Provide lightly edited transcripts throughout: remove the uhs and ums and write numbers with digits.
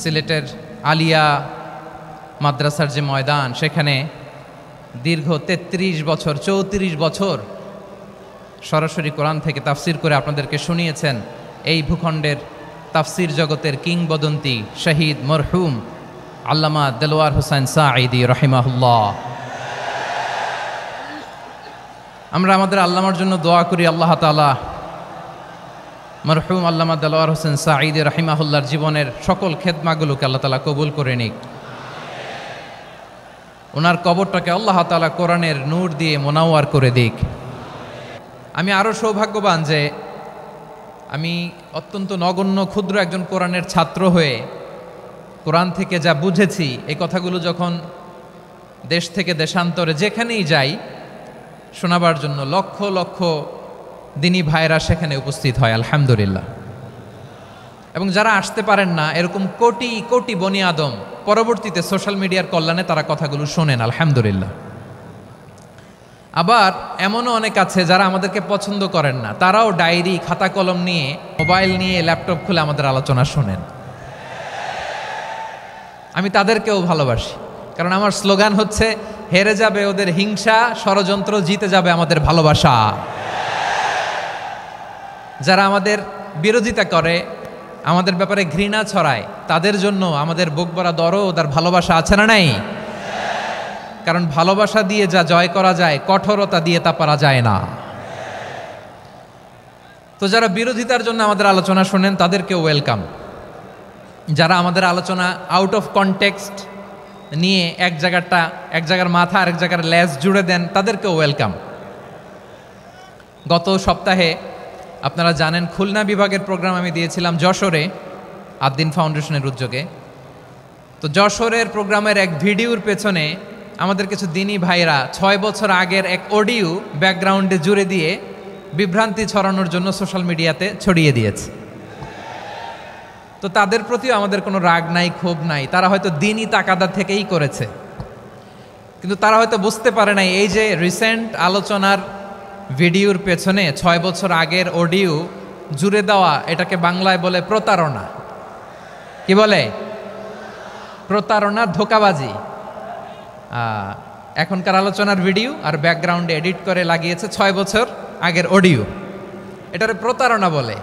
সিলেটের আলিয়া মাদ্রাসার যে ময়দান, সেখানে দীর্ঘ 33 বছর 34 বছর সরাসরি কোরআন থেকে তাফসির করে আপনাদেরকে শুনিয়েছেন এই ভূখণ্ডের তাফসির জগতের কিংবদন্তি শহীদ মরহুম আল্লামা দেলোয়ার হোসেন সাঈদী রাহিমাহুল্লাহ। আমরা আমাদের আল্লামার জন্য দোয়া করি, আল্লাহ তাআলা মরহুম আল্লামা দেলোয়ার হোসেন সাঈদী রাহিমাহুল্লাহর জীবনের সকল খেদমাগুলোকে আল্লাহ তাআলা কবুল করে নিক। ওনার কবরটাকে আল্লাহ তাআলা কোরআনের নূর দিয়ে মোনাওয়ার করে দিক। আমি আরও সৌভাগ্যবান যে আমি অত্যন্ত নগণ্য ক্ষুদ্র একজন কোরআনের ছাত্র হয়ে কোরআন থেকে যা বুঝেছি, এই কথাগুলো যখন দেশ থেকে দেশান্তরে যেখানেই যাই শোনাবার জন্য লক্ষ লক্ষ দিনী ভাইরা সেখানে উপস্থিত হয়, আলহামদুলিল্লাহ। এবং যারা আসতে পারেন না, এরকম কোটি কোটি বনি আদম পরবর্তীতে সোশ্যাল মিডিয়ার কল্যাণে তারা কথাগুলো শোনেন, আলহামদুলিল্লাহ। আবার এমনও অনেক আছে যারা আমাদেরকে পছন্দ করেন না, তারাও ডায়েরি খাতা কলম নিয়ে, মোবাইল নিয়ে, ল্যাপটপ খুলে আমাদের আলোচনা শোনেন। আমি তাদেরকেও ভালোবাসি, কারণ আমার স্লোগান হচ্ছে, হেরে যাবে ওদের হিংসা, ষড়যন্ত্র, জিতে যাবে আমাদের ভালোবাসা। যারা আমাদের বিরোধিতা করে, আমাদের ব্যাপারে ঘৃণা ছড়ায়, তাদের জন্য আমাদের বুক ভরা দরদ আর ভালোবাসা আছে না নাই? কারণ ভালোবাসা দিয়ে যা জয় করা যায়, কঠোরতা দিয়ে তা পারা যায় না। তো যারা বিরোধিতার জন্য আমাদের আলোচনা শোনেন তাদেরকেও ওয়েলকাম। যারা আমাদের আলোচনা আউট অফ কনটেক্সট নিয়ে এক জায়গার মাথা আর এক জায়গার লেজ জুড়ে দেন, তাদেরকেও ওয়েলকাম। গত সপ্তাহে আপনারা জানেন খুলনা বিভাগের প্রোগ্রাম আমি দিয়েছিলাম যশোরে, আদ্দিন ফাউন্ডেশনের উদ্যোগে। তো যশোরের প্রোগ্রামের এক ভিডিওর পেছনে আমাদের কিছু দিনী ভাইরা 6 বছর আগের এক অডিও ব্যাকগ্রাউন্ডে জুড়ে দিয়ে বিভ্রান্তি ছড়ানোর জন্য সোশ্যাল মিডিয়াতে ছড়িয়ে দিয়েছে। তো তাদের প্রতিও আমাদের কোনো রাগ নাই, ক্ষোভ নাই। তারা হয়তো দিনই তাকাদা থেকেই করেছে, কিন্তু তারা হয়তো বুঝতে পারে নাই এই যে রিসেন্ট আলোচনার ভিডিওর পেছনে 6 বছর আগের অডিও জুড়ে দেওয়া, এটাকে বাংলায় বলে প্রতারণা। কি বলে? প্রতারণা, ধোঁকাবাজি। এখনকার আলোচনার ভিডিও আর ব্যাকগ্রাউন্ডে এডিট করে লাগিয়েছে 6 বছর আগের অডিও। এটারে প্রতারণা বলে,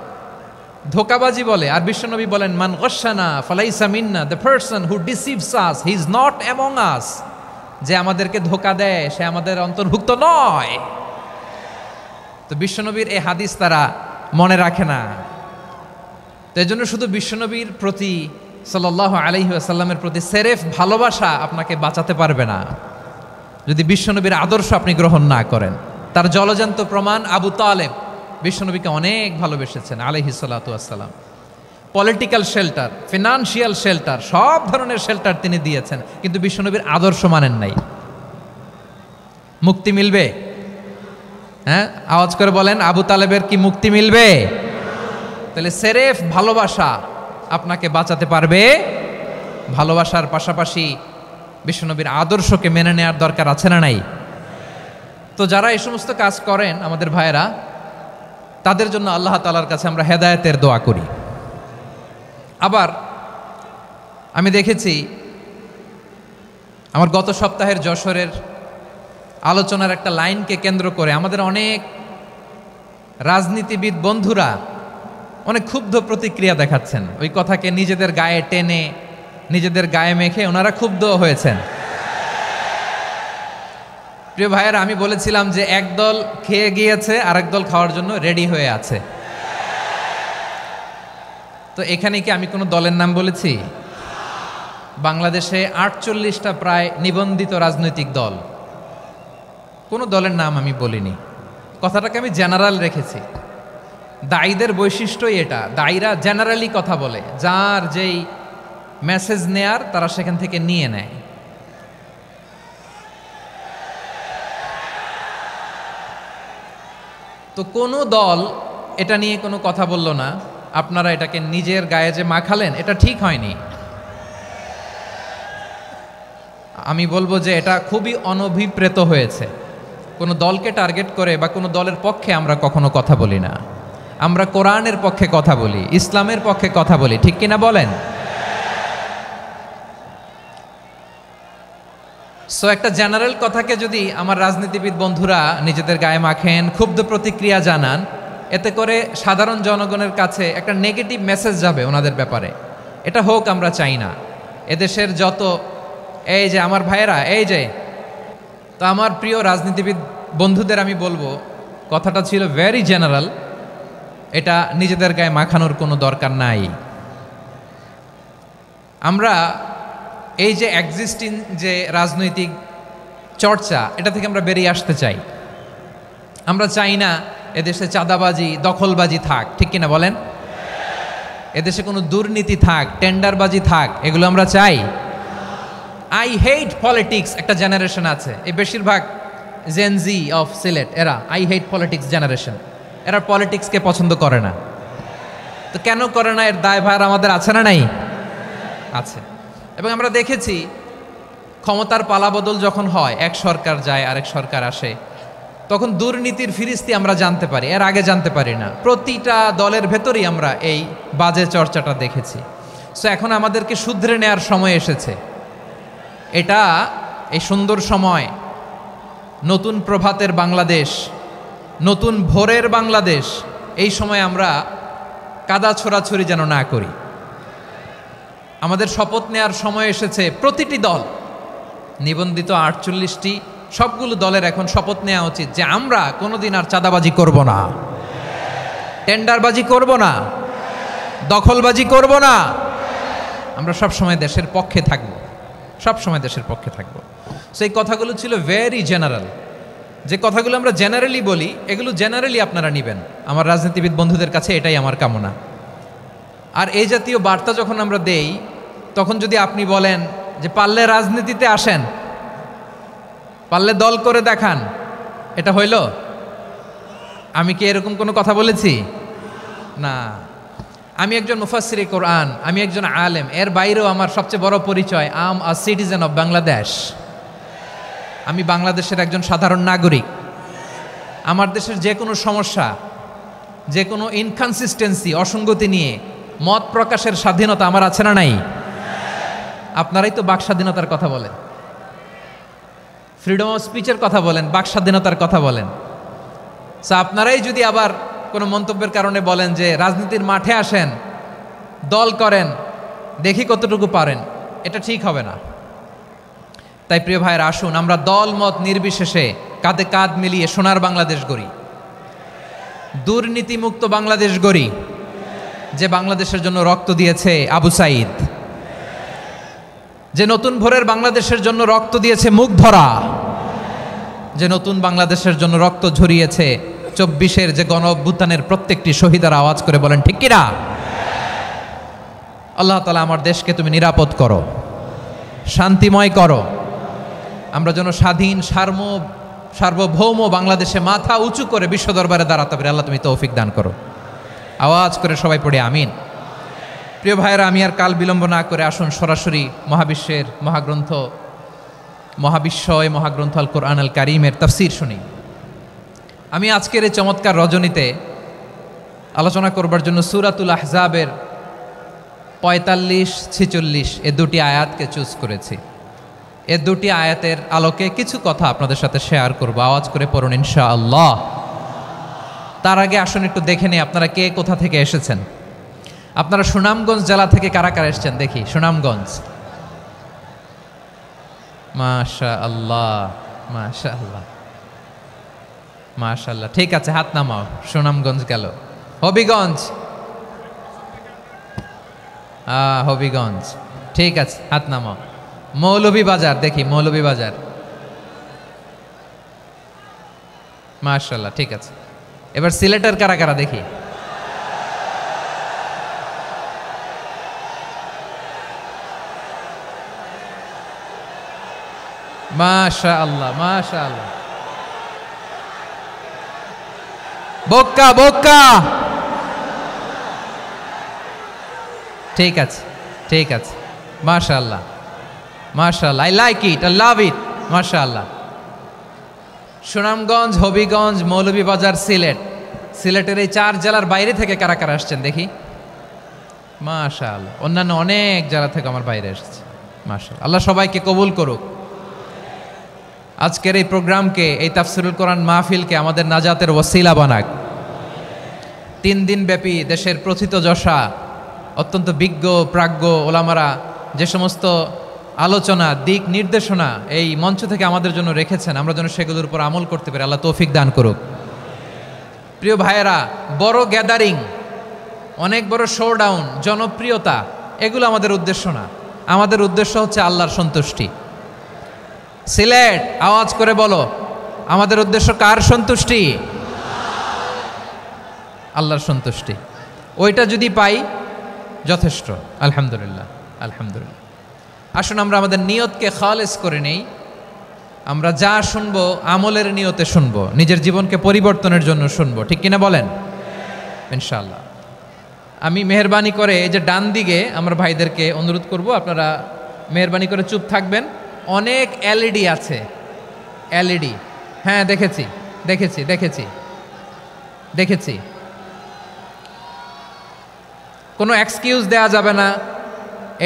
ধোঁকাবাজি বলে। আর বিশ্বনবী বলেন, মান গশানা ফালাইসা মিন্না, the person who deceives us he is not among us. যে আমাদেরকে ধোঁকা দেয় সে আমাদের অন্তর্ভুক্ত নয়। তো বিশ্বনবীর এই হাদিস তারা মনে রাখে না। তো এই জন্য শুধু বিশ্বনবীর প্রতি সাল্লাল্লাহু আলাইহি ওয়াসাল্লামের প্রতি সেরেফ ভালোবাসা আপনাকে বাঁচাতে পারবে না যদি বিশ্বনবীর আদর্শ আপনি গ্রহণ না করেন। তার জলজান্ত প্রমাণ, আবু তালেব বিশ্বনবীকে অনেক ভালোবেসেছেন আলাইহিস সালাতু ওয়াসসালাম। পলিটিক্যাল শেল্টার, ফিনান্সিয়াল শেল্টার, সব ধরনের শেল্টার তিনি দিয়েছেন, কিন্তু বিশ্বনবীর আদর্শ মানেন নাই। মুক্তি মিলবে? হ্যাঁ, আওয়াজ করে বলেন, আবু তালেবের কি মুক্তি মিলবে? তাহলে সেরেফ ভালোবাসা আপনাকে বাঁচাতে পারবে। ভালোবাসার পাশাপাশি বিশ্বনবীর আদর্শকে মেনে নেওয়ার দরকার আছে না নাই? তো যারা এই সমস্ত কাজ করেন আমাদের ভাইয়েরা, তাদের জন্য আল্লাহ তাআলার কাছে আমরা হেদায়েতের দোয়া করি। আবার আমি দেখেছি আমার গত সপ্তাহের যশোরের আলোচনার একটা লাইনকে কেন্দ্র করে আমাদের অনেক রাজনীতিবিদ বন্ধুরা অনেক ক্ষুব্ধ প্রতিক্রিয়া দেখাচ্ছেন। ওই কথাকে নিজেদের গায়ে টেনে, নিজেদের গায়ে মেখে ওনারা ক্ষুব্ধ হয়েছেন। প্রিয় ভাইয়েরা, আমি বলেছিলাম যে একদল খেয়ে গিয়েছে, আরেক দল খাওয়ার জন্য রেডি হয়ে আছে। তো এখানে কি আমি কোনো দলের নাম বলেছি? বাংলাদেশে 48টা প্রায় নিবন্ধিত রাজনৈতিক দল, কোনো দলের নাম আমি বলিনি। কথাটাকে আমি জেনারেল রেখেছি। দায়ীদের বৈশিষ্ট্যই এটা, দায়ীরা জেনারেলি কথা বলে, যার যেই মেসেজ নেয়ার তারা সেখান থেকে নিয়ে নেয়। তো কোনো দল এটা নিয়ে কোনো কথা বলল না, আপনারা এটাকে নিজের গায়ে যে মাখালেন, এটা ঠিক হয়নি। আমি বলবো যে এটা খুবই অনভিপ্রেত হয়েছে। কোনো দলকে টার্গেট করে বা কোনো দলের পক্ষে আমরা কখনো কথা বলি না। আমরা কোরআনের পক্ষে কথা বলি, ইসলামের পক্ষে কথা বলি, ঠিক কিনা বলেন? সো একটা জেনারেল কথাকে যদি আমার রাজনীতিবিদ বন্ধুরা নিজেদের গায়ে মাখেন, ক্ষুব্ধ প্রতিক্রিয়া জানান, এতে করে সাধারণ জনগণের কাছে একটা নেগেটিভ মেসেজ যাবে ওনাদের ব্যাপারে। এটা হোক আমরা চাই না। এদেশের যত এই যে আমার ভাইয়েরা, এই যে, তো আমার প্রিয় রাজনীতিবিদ বন্ধুদের আমি বলবো, কথাটা ছিল ভেরি জেনারেল, এটা নিজেদের গায়ে মাখানোর কোনো দরকার নাই। আমরা এই যে এক্সিস্টিং যে রাজনৈতিক চর্চা, এটা থেকে আমরা বেরিয়ে আসতে চাই। আমরা চাই না এদেশে চাঁদাবাজি, দখলবাজি থাক, ঠিক কিনা বলেন? এদেশে কোনো দুর্নীতি থাক, টেন্ডারবাজি থাক, এগুলো আমরা চাই। আই হেট পলিটিক্স একটা জেনারেশন আছে, এই বেশিরভাগ জেনজি অফ সিলেট, এরা আই হেট পলিটিক্স জেনারেশন, এরা পলিটিক্সকে পছন্দ করে না। তো কেন করে না, এর দায়ভার আমাদের আছে না নাই? আছে। এবং আমরা দেখেছি ক্ষমতার পালাবদল যখন হয়, এক সরকার যায় আরেক সরকার আসে, তখন দুর্নীতির ফিরিস্তি আমরা জানতে পারি, এর আগে জানতে পারি না। প্রতিটা দলের ভেতরেই আমরা এই বাজে চর্চাটা দেখেছি। সো এখন আমাদেরকে শুধরে নেওয়ার সময় এসেছে। এটা এই সুন্দর সময়, নতুন প্রভাতের বাংলাদেশ, নতুন ভোরের বাংলাদেশ, এই সময় আমরা কাদা ছোড়াছুরি যেন না করি। আমাদের শপথ নেওয়ার সময় এসেছে। প্রতিটি দল, নিবন্ধিত 48টি, সবগুলো দলের এখন শপথ নেওয়া উচিত যে আমরা কোনোদিন আর চাঁদাবাজি করব না, টেন্ডারবাজি করব না, দখলবাজি করব না। আমরা সবসময় দেশের পক্ষে থাকব, সবসময় দেশের পক্ষে থাকব। সেই কথাগুলো ছিল ভেরি জেনারেল। যে কথাগুলো আমরা জেনারেলি বলি, এগুলো জেনারেলি আপনারা নেবেন। আমার রাজনীতিবিদ বন্ধুদের কাছে এটাই আমার কামনা। আর এই জাতীয় বার্তা যখন আমরা দেই, তখন যদি আপনি বলেন যে পারলে রাজনীতিতে আসেন, পারলে দল করে দেখান, এটা হইল? আমি কি এরকম কোনো কথা বলেছি? না। আমি একজন মুফাসসিরে কোরআন, আমি একজন আলেম, এর বাইরেও আমার সবচেয়ে বড় পরিচয় আম আ সিটিজেন অফ বাংলাদেশ। আমি বাংলাদেশের একজন সাধারণ নাগরিক। আমার দেশের যে কোনো সমস্যা, যে কোনো ইনকনসিস্টেন্সি, অসঙ্গতি নিয়ে মত প্রকাশের স্বাধীনতা আমার আছে না নাই? আপনারাই তো বাক স্বাধীনতার কথা বলেন, ফ্রিডম অফ স্পিচের কথা বলেন, বাক স্বাধীনতার কথা বলেন। সো আপনারাই যদি আবার কোনো মন্তব্যের কারণে বলেন যে রাজনীতির মাঠে আসেন, দল করেন, দেখি কতটুকু পারেন, এটা ঠিক হবে না। তাই প্রিয় ভাইয়ের, আসুন আমরা দল মত নির্বিশেষে কাঁধে কাঁধ মিলিয়ে সোনার বাংলাদেশ গড়ি, দুর্নীতিমুক্ত বাংলাদেশ গড়ি, যে বাংলাদেশের জন্য রক্ত দিয়েছে আবু সাঈদ, যে নতুন ভোরের বাংলাদেশের জন্য রক্ত দিয়েছে মুগ্ধরা, যে নতুন বাংলাদেশের জন্য রক্ত ঝরিয়েছে 24-এর যে গণ অভ্যুত্থানের প্রত্যেকটি শহীদের। আওয়াজ করে বলেন ঠিক কিনা? আল্লাহ তাআলা আমার দেশকে তুমি নিরাপদ করো, শান্তিময় করো। আমরা যেন স্বাধীন সার্বভৌম বাংলাদেশে মাথা উঁচু করে বিশ্ব দরবারে দাঁড়াতে পারি। আল্লাহ তুমি তৌফিক দান করো। আওয়াজ করে সবাই পড়ে আমিন। প্রিয় ভাইয়েরা, আমি আর কাল বিলম্ব না করে আসুন সরাসরি মহাবিশ্বের মহাগ্রন্থ, মহাগ্রন্থ আল কোরআন আল কারীমের তাফসীর শুনি। আমি আজকের এই চমৎকার রজনীতে আলোচনা করবার জন্য সূরাতুল আহজাবের 45-46 এ দুটি আয়াতকে চুজ করেছি। এ দুটি আয়াতের আলোকে কিছু কথা আপনাদের সাথে শেয়ার করব। আওয়াজ করে পড়ুন ইনশাআল্লাহ। তার আগে আসুন একটু দেখে নিই আপনারা কে কোথা থেকে এসেছেন। আপনারা সুনামগঞ্জ জেলা থেকে কারা কারা এসেছেন দেখি। সুনামগঞ্জ, মাশাআল্লাহ মাশাআল্লাহ মাশাআল্লাহ, ঠিক আছে, হাত নামাও। সুনামগঞ্জ গেল। হবিগঞ্জ, হবিগঞ্জ, ঠিক আছে, হাত নামাও। মৌলভীবাজার দেখি, মৌলভীবাজার, মাশাআল্লাহ, ঠিক আছে। এবার সিলেটের কারা কারা দেখি। মাশাআল্লাহ মাশাআল্লাহ। বক্কা বক্কা, ঠিক আছে ঠিক আছে, মাশাআল্লাহ মাশাআল্লাহ, I like it, I love it, মাশাআল্লাহ। সুনামগঞ্জ, হবিগঞ্জ, মৌলভীবাজার, সিলেট, সিলেটের এই 4 জেলার বাইরে থেকে কারা কারা আসছেন দেখি? মাশাআল্লাহ, অন্যান্য অনেক জেলা থেকে আমার বাইরে এসেছে। মাশাআল্লাহ, আল্লাহ সবাইকে কবুল করুক। আজকের এই প্রোগ্রামকে, এই তাফসিরুল কোরআন মাহফিলকে আমাদের নাজাতের ওসিলা বানাক। 3 দিন ব্যাপী দেশের প্রথিতযশা অত্যন্ত বিজ্ঞ প্রাজ্ঞ ওলামারা যে সমস্ত আলোচনা, দিক নির্দেশনা এই মঞ্চ থেকে আমাদের জন্য রেখেছেন, আমরা যেন সেগুলোর উপর আমল করতে পারি। আল্লাহ তৌফিক দান করুক। প্রিয় ভাইয়েরা, বড় গ্যাদারিং, অনেক বড় শোডাউন, জনপ্রিয়তা, এগুলো আমাদের উদ্দেশ্য না। আমাদের উদ্দেশ্য হচ্ছে আল্লাহর সন্তুষ্টি। সিলেট, আওয়াজ করে বলো, আমাদের উদ্দেশ্য কার সন্তুষ্টি? আল্লাহর সন্তুষ্টি। ওইটা যদি পাই যথেষ্ট। আলহামদুলিল্লাহ, আলহামদুলিল্লাহ। আসুন আমরা আমাদের নিয়তকে খালেস করে নেই। আমরা যা শুনবো আমলের নিয়তে শুনবো, নিজের জীবনকে পরিবর্তনের জন্য শুনবো, ঠিক কিনা বলেন? ইনশাআল্লাহ। আমি মেহরবানি করে এই যে ডান দিকে আমার ভাইদেরকে অনুরোধ করব, আপনারা মেহরবানি করে চুপ থাকবেন। অনেক এলইডি আছে, এলইডি। হ্যাঁ, দেখেছি দেখেছি দেখেছি দেখেছি। কোনো এক্সকিউজ দেয়া যাবে না,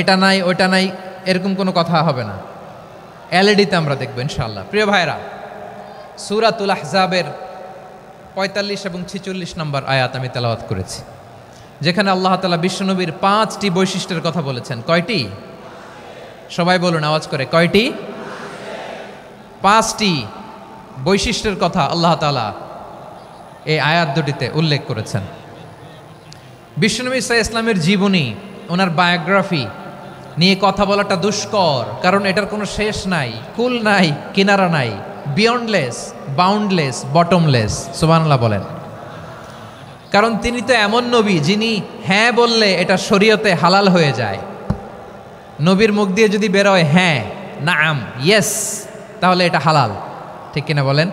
এটা নাই ওইটা নাই, এরকম কোনো কথা হবে না। এলইডিতে আমরা দেখব ইনশাআল্লাহ। প্রিয় ভাইরা, সূরাতুল আহজাবের 45 এবং 46 নম্বর আয়াত আমি তেলাওয়াত করেছি, যেখানে আল্লাহ তাআলা বিশ্বনবীর 5টি বৈশিষ্ট্যের কথা বলেছেন। কয়টি? সবাই বলুন আওয়াজ করে, কয়টি? 5টি বৈশিষ্ট্যের কথা আল্লাহ তাআলা এই আয়াত দুটিতে উল্লেখ করেছেন। বিশ্বনবী সাল্লাল্লাহু আলাইহি ইসলামের জীবনী, ওনার বায়োগ্রাফি নিয়ে কথা বলাটা দুষ্কর, কারণ এটার কোনো শেষ নাই, কুল নাই, কিনারা নাই, বিয়ন্ডলেস, বাউন্ডলেস, বটমলেস। সুবহানাল্লাহ বলেন। কারণ তিনি তো এমন নবী যিনি হ্যাঁ বললে এটা শরীয়তে হালাল হয়ে যায়। নবীর মুখ দিয়ে যদি বেরোয় হ্যাঁ, নাম, ইয়েস, তাহলে এটা হালাল, ঠিক কিনা বলেন?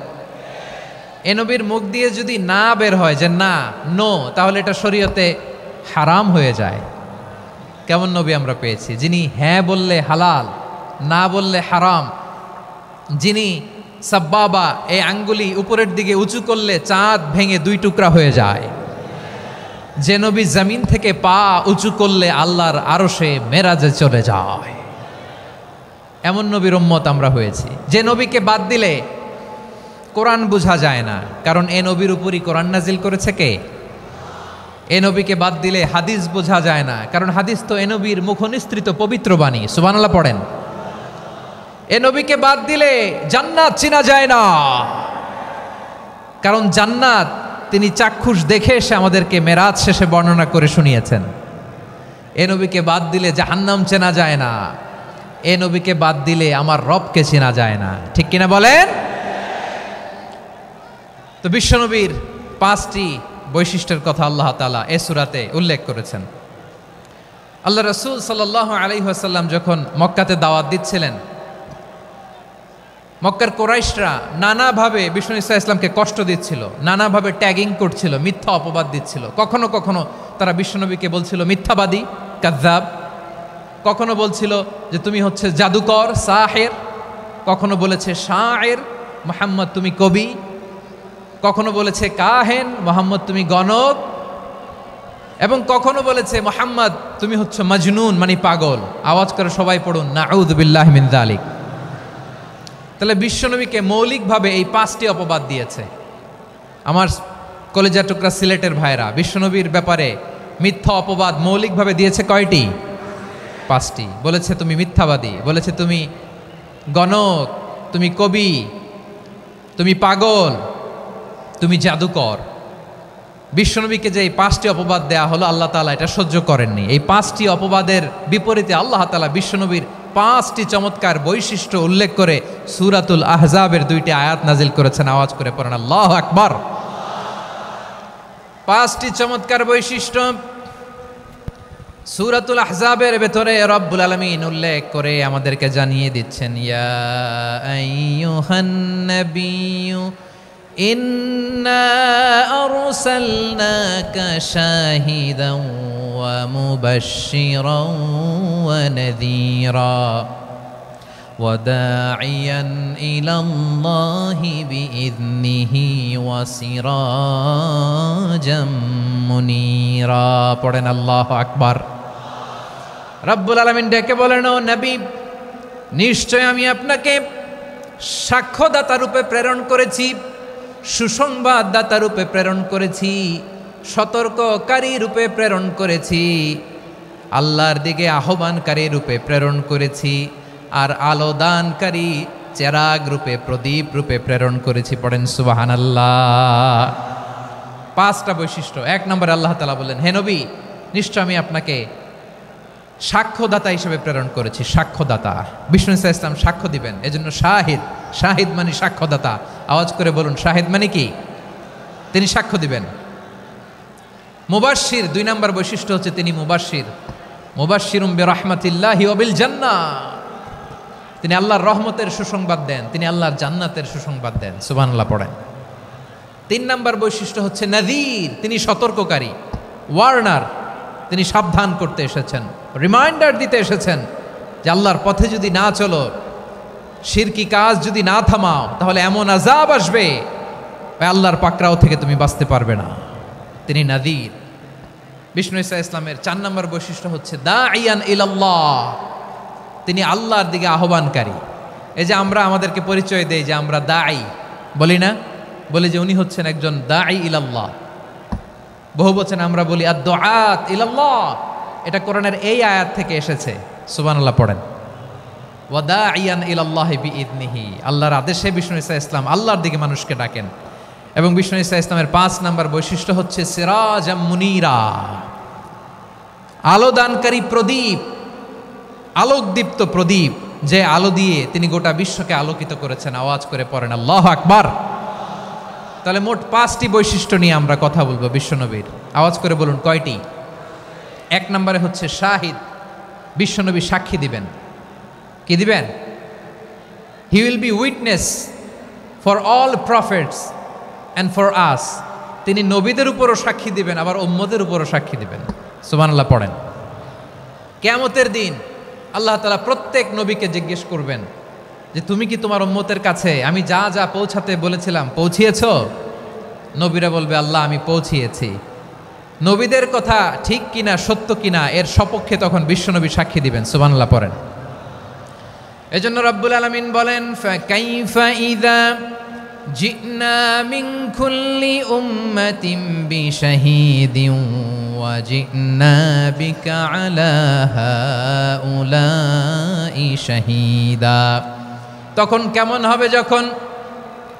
এ নবীর মুখ দিয়ে যদি না বের হয় যে না, নো, তাহলে এটা শরীয়তে হারাম হয়ে যায়। কেমন নবী আমরা পেয়েছি, যিনি হ্যাঁ বললে হালাল, না বললে হারাম, যিনি সাব্বাবা, এই আঙ্গুলি উপরের দিকে উঁচু করলে চাঁদ ভেঙে 2 টুকরা হয়ে যায়, যে নবী জমিন থেকে পা উঁচু করলে আল্লাহর আরশে মেরাজে চলে যায়, এমন নবীর উম্মত আমরা হয়েছি। যে নবীকে বাদ দিলে কোরআন বোঝা যায় না, কারণ এ নবীর উপরই কোরআন নাজিল করেছে কে? এ নবীকে বাদ দিলে হাদিস বোঝা যায় না, কারণ হাদিস তো এ নবীর মুখনিসৃত পবিত্র বাণী। সুবহানাল্লাহ পড়েন। এ নবীকে বাদ দিলে জান্নাত চেনা যায় না, কারণ জান্নাত তিনি চাক্ষুষ দেখে এসে আমাদেরকে মেরাজ শেষে বর্ণনা করে শুনিয়েছেন। এ নবীকে বাদ দিলে জাহান্নাম চেনা যায় না, এ নবীকে বাদ দিলে আমার রবকে চেনা যায় না, ঠিক কিনা বলেন? তো বিশ্বনবীর 5টি বৈশিষ্ট্যের কথা আল্লাহ তাআলা এ সূরাতে উল্লেখ করেছেন। আল্লাহ রাসূল সাল্লাল্লাহু আলাইহি ওয়াসাল্লাম যখন মক্কাতে দাওয়াত দিচ্ছিলেন, মক্কার কুরাইশরা নানাভাবে বিষ্ণু ঈসা ইসলামকে কষ্ট দিচ্ছিল, নানাভাবে ট্যাগিং করছিল, মিথ্যা অপবাদ দিচ্ছিল। কখনো কখনো তারা বিশ্বনবীকে বলছিল মিথ্যাবাদী, কাযযাব। কখনো বলছিল যে তুমি হচ্ছে জাদুকর, সাহের। কখনো বলেছে শায়ের, মুহাম্মদ তুমি কবি। কখনো বলেছে কাহেন, মুহাম্মদ তুমি গণক। এবং কখনো বলেছে মুহাম্মদ তুমি হচ্ছে মাজনুন, মানে পাগল। আওয়াজ করে সবাই পড়ুন, নাউযু বিল্লাহি মিন যালিক। তাহলে বিশ্বনবীকে মৌলিকভাবে এই 5টি অপবাদ দিয়েছে। আমার কলেজা টুকরা সিলেটের ভাইরা, বিশ্বনবীর ব্যাপারে মিথ্যা অপবাদ মৌলিকভাবে দিয়েছে কয়টি? 5টি। বলেছে তুমি মিথ্যাবাদী, বলেছে তুমি গণক, তুমি কবি, তুমি পাগল, তুমি জাদুকর। বিশ্বনবীকে যে এই 5টি অপবাদ দেয়া হলো, আল্লাহ তাআলা এটা সহ্য করেননি। এই 5টি অপবাদের বিপরীতে আল্লাহ তাআলা বিশ্বনবীর 5টি চমৎকার বৈশিষ্ট্য উল্লেখ করে সূরাতুল আহজাবের 2টি আয়াত নাজিল করেছেন। আওয়াজ করে পড়েন আল্লাহু আকবার। 5টি চমৎকার বৈশিষ্ট্য সূরাতুল আহজাবের ভেতরে রব্বুল আলামিন উল্লেখ করে আমাদেরকে জানিয়ে দিচ্ছেন, ইয়া আইয়ুহান নাবিয়্যু ইন্না আরসালনাকা শাহিদান ওয়া মুবাশশিরান ওয়া নাযীরা وداعيا إلى الله بإذنه وسراجا منيرا পড়েন আল্লাহু আকবার। রব্বুল আলামিন ডেকে বলেন, ও নবী, নিশ্চয় আমি আপনাকে সাক্ষ্যদাতা রূপে প্রেরণ করেছি, সুসংবাদদাতা রূপে প্রেরণ করেছি, সতর্ককারী রূপে প্রেরণ করেছি, আল্লাহর দিকে আহ্বানকারী রূপে প্রেরণ করেছি, আর আলোদানকারী চেরাগ রূপে, প্রদীপ রূপে প্রেরণ করেছি। পড়েন সুবহানাল্লাহ। 5টা বৈশিষ্ট্য। 1 নম্বরে আল্লাহ তাআলা বললেন, হে নবী, নিশ্চয় আমি আপনাকে সাক্ষ্যদাতা হিসেবে প্রেরণ করেছি। সাক্ষ্যদাতা, বিষ্ণু ইসা ইসলাম সাক্ষ্য দিবেন, এজন্য শাহিদ। শাহিদ মানে সাক্ষ্যদাতা। আওয়াজ করে বলুন, শাহিদ মানে কি? তিনি সাক্ষ্য দিবেন। মুবাশশির, 2 নম্বর বৈশিষ্ট্য হচ্ছে তিনি মুবাশশির। মুবাশশিরুম বিরাহমাতিল্লাহি ওয়া বিল জান্নাহ, তিনি আল্লাহর রহমতের সুসংবাদ দেন, তিনি আল্লাহর জান্নাতের সুসংবাদ দেন। সুবহানাল্লাহ পড়েন। 3 নম্বর বৈশিষ্ট্য হচ্ছে নাযীর, তিনি সতর্ককারী, ওয়ার্নার, তিনি সাবধান করতে এসেছেন, রিমাইন্ডার দিতে এসেছেন যে আল্লাহর পথে যদি না চলো, শিরকি কাজ যদি না থামাও, তাহলে এমন আযাব আসবে আল্লাহর পাকড়াও থেকে তুমি বাঁচতে পারবে না। তিনি নাযীর। বিষ্ণু ইসা ইসলামের 4 নম্বর বৈশিষ্ট্য হচ্ছে দাঈয়ান ইলাল্লাহ, তিনি আল্লাহর দিকে আহ্বানকারী। এই যে আমরা আমাদেরকে পরিচয় দেই যে আমরা দাঈ, বলি না? বলি যে উনি হচ্ছেন একজন দাঈ ইলাল্লাহ। বহু বচনে আমরা বলি আদ-দুআত ইলাল্লাহ। এটা কোরআনের এই আয়াত থেকে এসেছে। সুবহানাল্লাহ পড়েন। ওয়া দাঈয়ান ইলাল্লাহি বিইذনিহি, আল্লাহর আদেশে বিষ্ণু ইসা ইসলাম আল্লাহর দিকে মানুষকে ডাকেন। এবং বিষ্ণু ইসা ইসলামের 5 নম্বর বৈশিষ্ট্য হচ্ছে সিরাজাম মুনীরা, আলোদানকারী প্রদীপ, আলোকদীপ্ত প্রদীপ, যে আলো দিয়ে তিনি গোটা বিশ্বকে আলোকিত করেছেন। আওয়াজ করে পড়েন আল্লাহু আকবার। তাহলে মোট 5টি বৈশিষ্ট্য নিয়ে আমরা কথা বলবো বিশ্বনবীর। আওয়াজ করে বলুন কয়টি? 1 নম্বরে হচ্ছে শাহিদ, বিশ্বনবী সাক্ষী দিবেন। কি দিবেন? He will be witness for all prophets and for us, তিনি নবীদের উপরও সাক্ষী দিবেন, আবার উম্মতের উপরও সাক্ষী দিবেন। সুবহানাল্লাহ পড়েন। কিয়ামতের দিন আল্লাহ তাআলা প্রত্যেক নবীকে জিজ্ঞেস করবেন যে তুমি কি তোমার উম্মতের কাছে আমি যা যা পৌঁছাতে বলেছিলাম পৌঁছিয়েছো? নবীরা বলবে আল্লাহ আমি পৌঁছিয়েছি। নবীদের কথা ঠিক কিনা, সত্য কিনা, এর সপক্ষে তখন বিশ্বনবী সাক্ষী দিবেন। সুবহানাল্লাহ পড়েন। এজন্য রব্বুল আলামিন বলেন, ফাকাইফা ইযা জিনা মিন কুল্লি উম্মাতিন বিশাহীদিন ওয়া জিনা বিকা আলা হাউলাই শাহীদা। তখন কেমন হবে যখন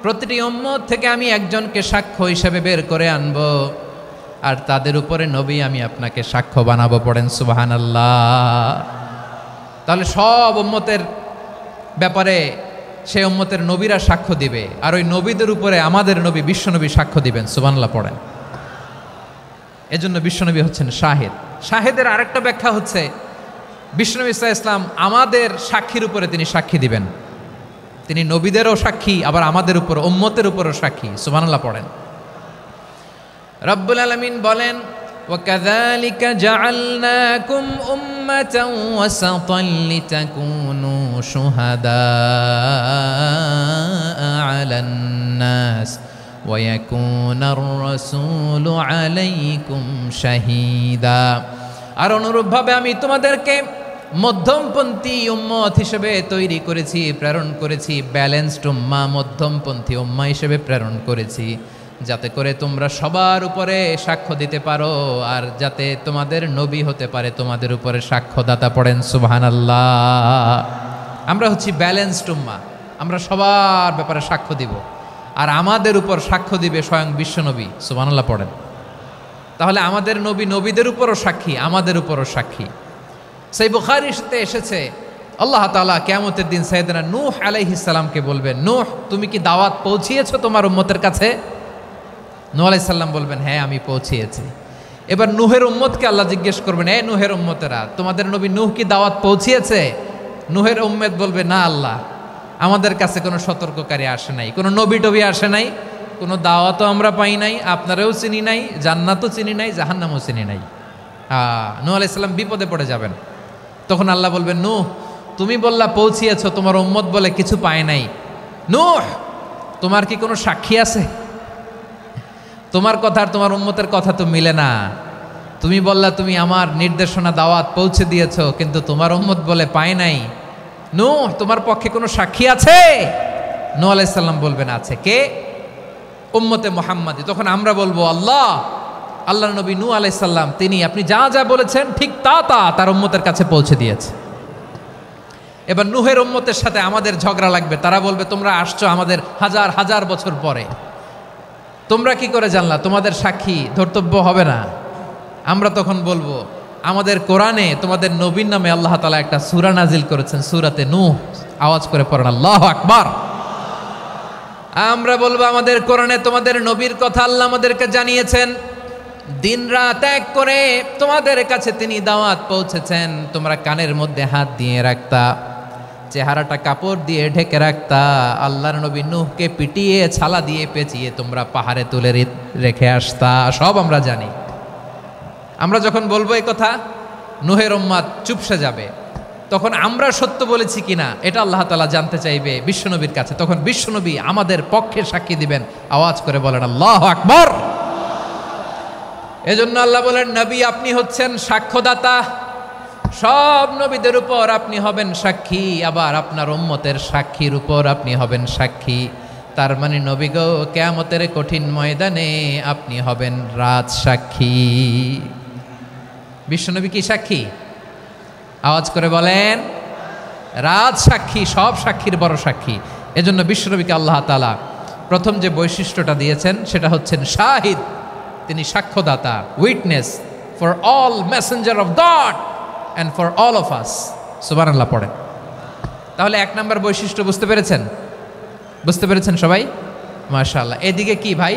প্রতিটি উম্মত থেকে আমি একজনকে সাক্ষ্য হিসেবে বের করে আনব, আর তাদের উপরে নবী আমি আপনাকে সাক্ষ্য বানাবো। পড়েন সুবহানাল্লাহ। তাহলে সব উম্মতের ব্যাপারে সেই উম্মতের নবীরা সাক্ষ্য দিবে, আর ওই নবীদের উপরে আমাদের নবী বিশ্বনবী সাক্ষ্য দিবেন। সুবহানাল্লাহ পড়েন। এজন্য বিশ্বনবী হচ্ছেন শাহিদ। শাহিদের আরেকটা ব্যাখ্যা হচ্ছে বিশ্বনবী সাল্লাল্লাহু আলাইহি ওয়াসাল্লাম আমাদের সাক্ষীর উপরে তিনি সাক্ষী দিবেন। তিনি নবীদেরও সাক্ষী, আবার আমাদের উপর, উম্মতের উপরও সাক্ষী। সুবহানাল্লাহ পড়েন। রব্বুল আলামিন বলেন, وَكَذَلِكَ جَعَلْنَاكُمْ أُمَّةً وَسَطًا لِتَكُونُوا شُهَدَاءَ عَلَى النَّاسِ وَيَكُونَ الرَّسُولُ عَلَيْكُمْ شَهِيدًا। আর অনুরূপভাবে আমি তোমাদেরকে মধ্যমপন্থী উম্মত হিসেবে তৈরি করেছি, প্রেরণ করেছি। ব্যালেন্সড উম্মাহ, মধ্যমপন্থী উম্মাহ হিসেবে প্রেরণ করেছি, যাতে করে তোমরা সবার উপরে সাক্ষ্য দিতে পারো, আর যাতে তোমাদের নবী হতে পারে তোমাদের উপরে সাক্ষ্যদাতা। পড়েন সুবহানাল্লাহ। আমরা হচ্ছি ব্যালেন্সড উম্মাহ, আমরা সবার ব্যাপারে সাক্ষ্য দিব, আর আমাদের উপর সাক্ষ্য দিবে স্বয়ং বিশ্বনবী। সুবহানাল্লাহ পড়েন। তাহলে আমাদের নবী নবীদের উপরও সাক্ষী, আমাদের উপরও সাক্ষী। সেই বুখারীতে এসেছে আল্লাহ তাআলা কিয়ামতের দিন সাইয়েদনা নূহ আলাইহিস সালামকে বলবেন, নূহ তুমি কি দাওয়াত পৌঁছিয়েছো তোমার উম্মতের কাছে? নূহ আলাইহিস সালাম বলবেন, হ্যাঁ আমি পৌঁছিয়েছি। এবার নূহের উম্মতকে আল্লাহ জিজ্ঞেস করবেন, এ নূহের উম্মতেরা, তোমাদের নবী নূহ কি দাওয়াত পৌঁছিয়েছে? নূহের উম্মত বলবে, না আল্লাহ, আমাদের কাছে কোনো সতর্ককারী আসে নাই, কোনো নবী টবি আসে নাই, কোনো দাওয়াতও আমরা পাই নাই, আপনারাও চিনি নাই, জান্নাতও চিনি নাই, জাহান্নামও চিনি নাই। নূহ আলাইহিস সালাম বিপদে পড়ে যাবেন। তখন আল্লাহ বলবেন, নূহ তুমি বললা পৌঁছিয়েছো, তোমার উম্মত বলে কিছু পায় নাই। নূহ, তোমার কি কোনো সাক্ষী আছে? তোমার কথা আর তোমার উম্মতের কথা তো মিলে না। তুমি বললা তুমি আমার নির্দেশনা দাওয়াত পৌঁছে দিয়েছো, কিন্তু তোমার উম্মত বলে পায় নাই। নূহ, তোমার পক্ষে কোনো সাক্ষী আছে? নূহ আলাইহিস সালাম বলবেন আছে। কে? উম্মতে মুহাম্মাদি। তখন আমরা বলবো আল্লাহ নবী নূহ আলাইহিস সালাম তিনি আপনি যা যা বলেছেন ঠিক তা তার উম্মতের কাছে পৌঁছে দিয়েছে। এবার নূহের উম্মতের সাথে আমাদের ঝগড়া লাগবে। তারা বলবে তোমরা আসছো আমাদের হাজার হাজার বছর পরে, তোমরা কি করে জানলা? তোমাদের সাক্ষী ধর্তব্য হবে না। আমরা তখন বলবো আমাদের কোরআনে তোমাদের নবীর নামে আল্লাহ তাআলা একটা সূরা নাজিল করেছেন, সূরাতে নূহ। আওয়াজ করে পড়েন আল্লাহু আকবার। আমরা বলবো আমাদের কোরআনে তোমাদের নবীর কথা আল্লাহ আমাদেরকে জানিয়েছেন, দিন রাত এক করে তোমাদের কাছে তিনি দাওয়াত পৌঁছেছেন। তোমরা কানের মধ্যে হাত দিয়ে রাখতা, চেহারাটা কাপড় দিয়ে ঢেকে রাখতা, আল্লাহর নবী নূহকে পিটিয়ে ছালা দিয়ে পেঁচিয়ে তোমরা পাহাড়ে তুলে রেখে আসতা। সব আমরা জানি। আমরা যখন বলবো এই কথা, নূহের উম্মত চুপসে যাবে। তখন আমরা সত্য বলেছি কিনা এটা আল্লাহ তাআলা জানতে চাইবে বিশ্বনবীর কাছে। তখন বিশ্বনবী আমাদের পক্ষে সাক্ষী দিবেন। আওয়াজ করে বলেন আল্লাহু আকবার। এজন্য আল্লাহ বলেন নবী আপনি হচ্ছেন সাক্ষ্যদাতা, সব নবীদের উপর আপনি হবেন সাক্ষী, আবার আপনার উম্মতের সাক্ষীর উপর আপনি হবেন সাক্ষী। তার মানে নবী গো, কিয়ামতের কঠিন ময়দানে আপনি হবেন রাজ সাক্ষী। বিশ্বনবী কি সাক্ষী? আওয়াজ করে বলেন রাজ সাক্ষী, সব সাক্ষীর বড় সাক্ষী। এজন্য বিশ্বনবীকে আল্লাহ তাআলা প্রথম যে বৈশিষ্ট্যটা দিয়েছেন সেটা হচ্ছেন শাহিদ। তিনি সাক্ষ্যদাতা, witness for all messenger of God and for all of us. সুবহানাল্লাহ পড়েন। তাহলে এক নম্বর বৈশিষ্ট্য বুঝতে পেরেছেন? বুঝতে পেরেছেন সবাই? মাশাআল্লাহ। এদিকে কি ভাই,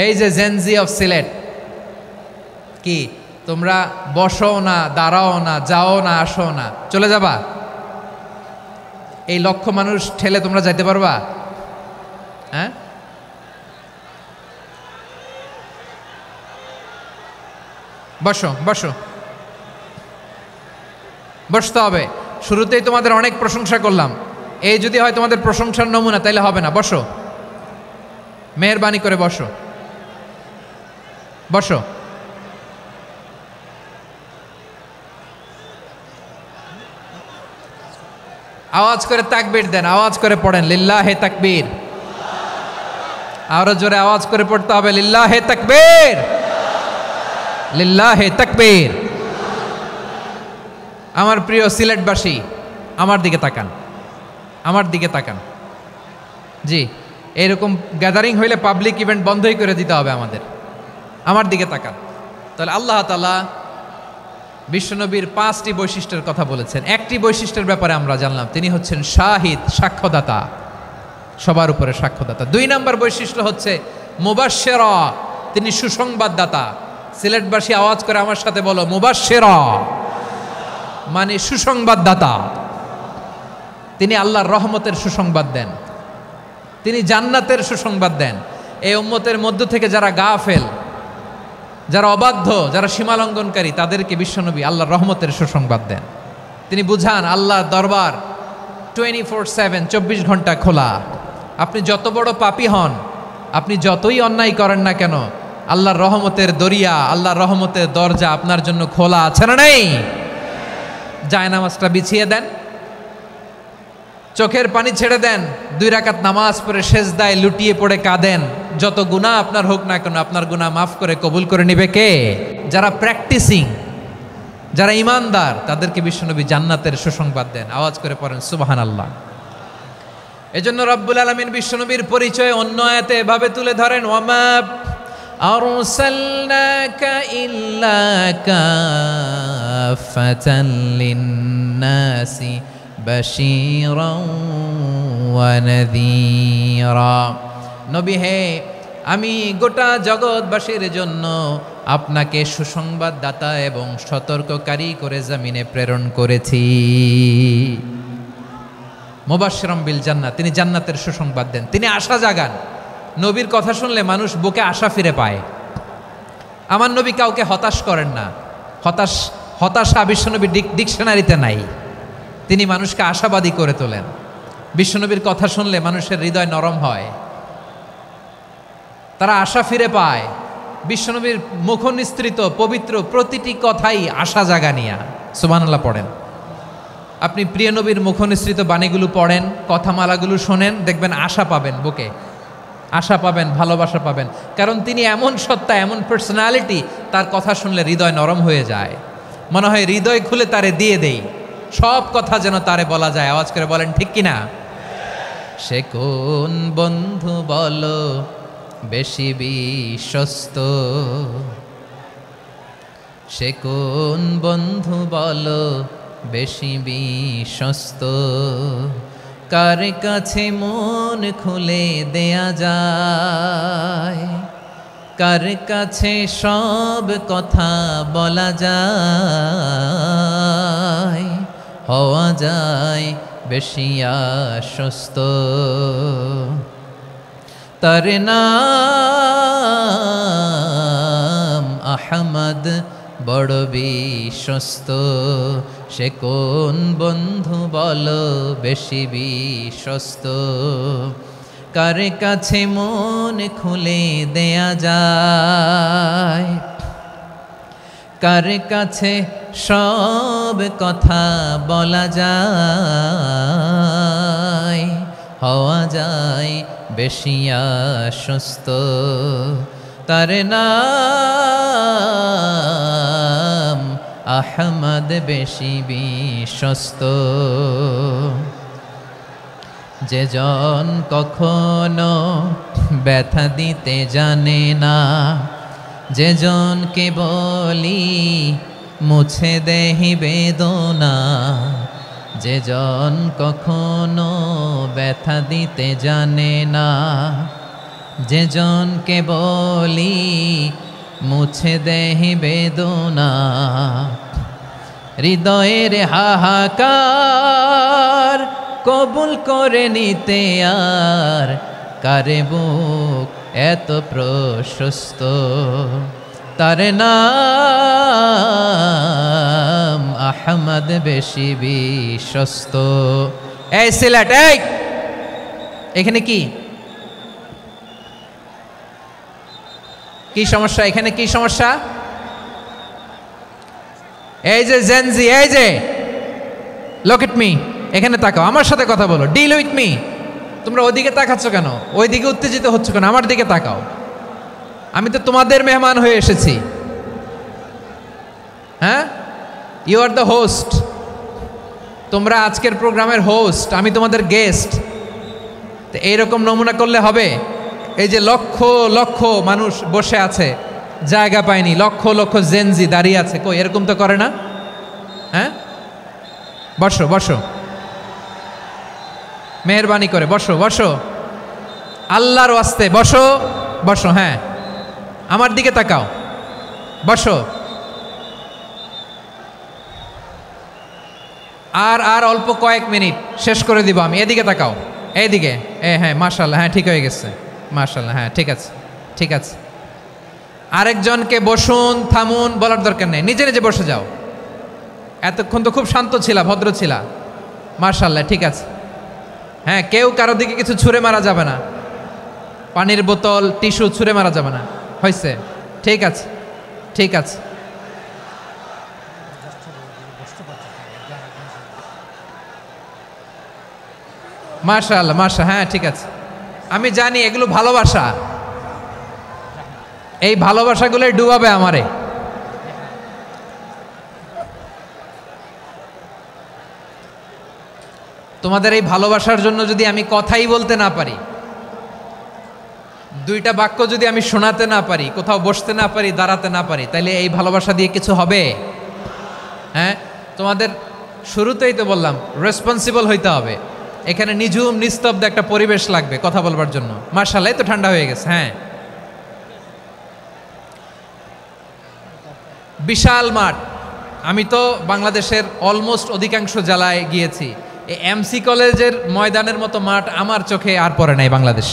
এই যে জেনজি অফ সিলেট, কি তোমরা বসো না, দাঁড়াও না, যাও না, আসো না, চলে যাবা? এই লক্ষ মানুষ ঠেলে তোমরা যাইতে পারবা? হ্যাঁ, বসো বসো, বসতে হবে। শুরুতেই তোমাদের অনেক প্রশংসা করলাম, এই যদি হয় তোমাদের প্রশংসার নমুনা তাইলে হবে না। বসো, মেহেরবানি করে বসো, বসো। আওয়াজ করে তাকবীর দেন, আওয়াজ করে পড়েন লিল্লাহে তাকবীর। আরো জোরে আওয়াজ করে পড়তে হবে লিল্লাহে তাকবীর, লিল্লাহে তাকবীর। আমার প্রিয় সিলেটবাসী, আমার দিকে তাকান, আমার দিকে তাকান। জি, এরকম গ্যাদারিং হইলে পাবলিক ইভেন্ট বন্ধই করে দিতে হবে আমাদের। আমার দিকে তাকান। তাহলে আল্লাহ তাআলা বিশ্বনবীর 5টি বৈশিষ্ট্যের কথা বলেছেন। একটি বৈশিষ্ট্যের ব্যাপারে আমরা জানলাম, তিনি হচ্ছেন শাহিদ, সাক্ষ্যদাতা, সবার উপরে সাক্ষ্যদাতা। 2 নম্বর বৈশিষ্ট্য হচ্ছে মুবাশশিরা, তিনি সুসংবাদদাতা। সিলেটবাসী আওয়াজ করে আমার সাথে বলো মুবাশশিরা, মানে সুসংবাদদাতা। তিনি আল্লাহর রহমতের সুসংবাদ দেন, তিনি জান্নাতের সুসংবাদ দেন। এই উম্মতের মধ্য থেকে যারা গাফেল, যারা অবাধ্য, যারা সীমালঙ্ঘনকারী, তাদেরকে বিশ্বনবী আল্লাহর রহমতের সুসংবাদ দেন। তিনি বুঝান আল্লাহর দরবার 24/7, 24 ঘন্টা খোলা। আপনি যত বড় পাপী হন, আপনি যতই অন্যায় করেন না কেন, আল্লাহর রহমতের দরিয়া, আল্লাহর রহমতের দরজা আপনার জন্য খোলা আছে না নেই? জায়নামাজটা বিছিয়ে দেন, চোখের পানি ছেড়ে দেন, 2 রাকাত নামাজ পড়ে সেজদায় লুটিয়ে পড়ে কাঁদেন। যত গুনাহ আপনার হোক না কেন, আপনার গুনাহ মাফ করে কবুল করে নিবে কে? যারা প্র্যাকটিসিং, যারা ইমানদার, তাদেরকে বিশ্বনবী জান্নাতের সুসংবাদ দেন। আওয়াজ করে পড়েন সুবহানাল্লাহ। এজন্য রব্বুল আলামিন বিশ্বনবীর পরিচয় অন্য আয়াতে এভাবে তুলে ধরেন, ওয়ামা আরসালনাকা ইল্লা কাফাতান লিন-নাসি বাশীরাও ওয়া নাযীরা। নবী হে, আমি গোটা জগৎবাসীর জন্য আপনাকে সুসংবাদদাতা এবং সতর্ককারী করে জমিনে প্রেরণ করেছি। মুবাশশিরাম বিল জান্নাত, তিনি জান্নাতের সুসংবাদ দেন, তিনি আশা জাগান। নবীর কথা শুনলে মানুষ বুকে আশা ফিরে পায়। আমার নবী কাউকে হতাশ করেন না। হতাশা বিশ্বনবীর ডিকশনারিতে নাই। তিনি মানুষকে আশাবাদী করে তোলেন। বিশ্বনবীর কথা শুনলে মানুষের হৃদয় নরম হয়, তারা আশা ফিরে পায়। বিশ্বনবীর মুখনিসৃত পবিত্র প্রতিটি কথাই আশা জাগানিয়া। সুবহানাল্লাহ পড়েন। আপনি প্রিয় নবীর মুখনিসৃত বাণীগুলো পড়েন, কথামালাগুলো শোনেন, দেখবেন আশা পাবেন, বুকে আশা পাবেন, ভালোবাসা পাবেন। কারণ তিনি এমন সত্তা, এমন পার্সোনালিটি, তার কথা শুনলে হৃদয় নরম হয়ে যায়। মনে হয় হৃদয় খুলে তারে দিয়ে দেই, সব কথা যেন তারে বলা যায়। আওয়াজ করে বলেন ঠিক কিনা? সে কোন বন্ধু বলো বেশি বিশ্বস্ত, সে কোন বন্ধু বলো বেশি বিশ্বস্ত, কার কাছে মন খুলে দেয়া যায়, কার কাছে সব কথা বলা যায়, হওয়া যায় বেশি আশ্বস্ত। তার নাম আহমদ, বড় বিশ্বস্ত। সে কোন বন্ধু বলো বেশি বিশ্বস্ত, কার কাছে মন খুলে দেয়া যায়, কার কাছে সব কথা বলা যায়, হওয়া যায় বেশি আশ্বস্ত। তার নাম আহমদ, বেশি বিশ্বস্ত। যে জন কখনো ব্যথা দিতে জানে না, যে জনকে বলি মুছে দেহি বেদনা, যে জন কখনো ব্যথা দিতে জানে না, যে জনকে বলি মুছে দেহি বেদনা, হৃদয়ের হাহাকার কবুল করে নিতে আর কারে বুক এত প্রশস্ত। তার নাম আহমদ, বেশি বিশ্বস্ত। এই সিলেট, এই এখানে কি কি সমস্যা? এখানে কি সমস্যা? এই যে জেনজি, এই যে লুক এট মি, এখানে তাকাও, আমার সাথে কথা বলো, ডিল উইথ মি। তোমরা ওইদিকে তাকাচ্ছ কেন? ওইদিকে উত্তেজিত হচ্ছ কেন? আমার দিকে তাকাও। আমি তো তোমাদের মেহমান হয়ে এসেছি। হ্যাঁ, ইউ আর দ্য হোস্ট। তোমরা আজকের প্রোগ্রামের হোস্ট, আমি তোমাদের গেস্ট। তো এইরকম নমুনা করলে হবে? এই যে লক্ষ লক্ষ মানুষ বসে আছে, জায়গা পায়নি, লক্ষ লক্ষ জেনজি দাঁড়িয়ে আছে, কই এরকম তো করে না? হ্যাঁ, বসো বসো, মেহরবানি করে বসো বসো, আল্লাহর ওয়াস্তে বসো বসো। হ্যাঁ, আমার দিকে তাকাও, বসো। আর অল্প কয়েক মিনিট, শেষ করে দিব আমি। এদিকে তাকাও, এইদিকে। হ্যাঁ, মাশাআল্লাহ, হ্যাঁ ঠিক হয়ে গেছে, মাশাআল্লাহ, হ্যাঁ ঠিক আছে, ঠিক আছে। আরেকজনকে বসুন, থামুন বলার দরকার নেই, নিজে নিজে বসে যাও। এতক্ষণ তো খুব শান্ত ছিলা, ভদ্র ছিলা, মাশাআল্লাহ, ঠিক আছে। হ্যাঁ, কেউ কারো দিকে কিছু ছুঁড়ে মারা যাবে না, পানির বোতল, টিস্যু ছুঁড়ে মারা যাবে না, হয়েছে? ঠিক আছে, ঠিক আছে। মাশাআল্লাহ, হ্যাঁ ঠিক আছে। আমি জানি এগুলো ভালোবাসা, এই ভালোবাসাগুলোই ডুবাবে আমারে। তোমাদের এই ভালোবাসার জন্য যদি আমি কথাই বলতে না পারি, দুইটা বাক্য যদি আমি শোনাতে না পারি, কোথাও বসতে না পারি, দাঁড়াতে না পারি, তাহলে এই ভালোবাসা দিয়ে কিছু হবে? হ্যাঁ, তোমাদের শুরুতেই তো বললাম রেসপন্সিবল হইতে হবে। এখানে নিঝুম নিস্তব্ধ একটা পরিবেশ লাগবে কথা বলবার জন্য। মাশাআল্লাহ, তো ঠান্ডা হয়ে গেছে। হ্যাঁ, বিশাল মাঠ। আমি তো বাংলাদেশের অলমোস্ট অধিকাংশ জেলায় গিয়েছি, এই এমসি কলেজের ময়দানের মতো মাঠ আমার চোখে আর পড়ে নাই বাংলাদেশ।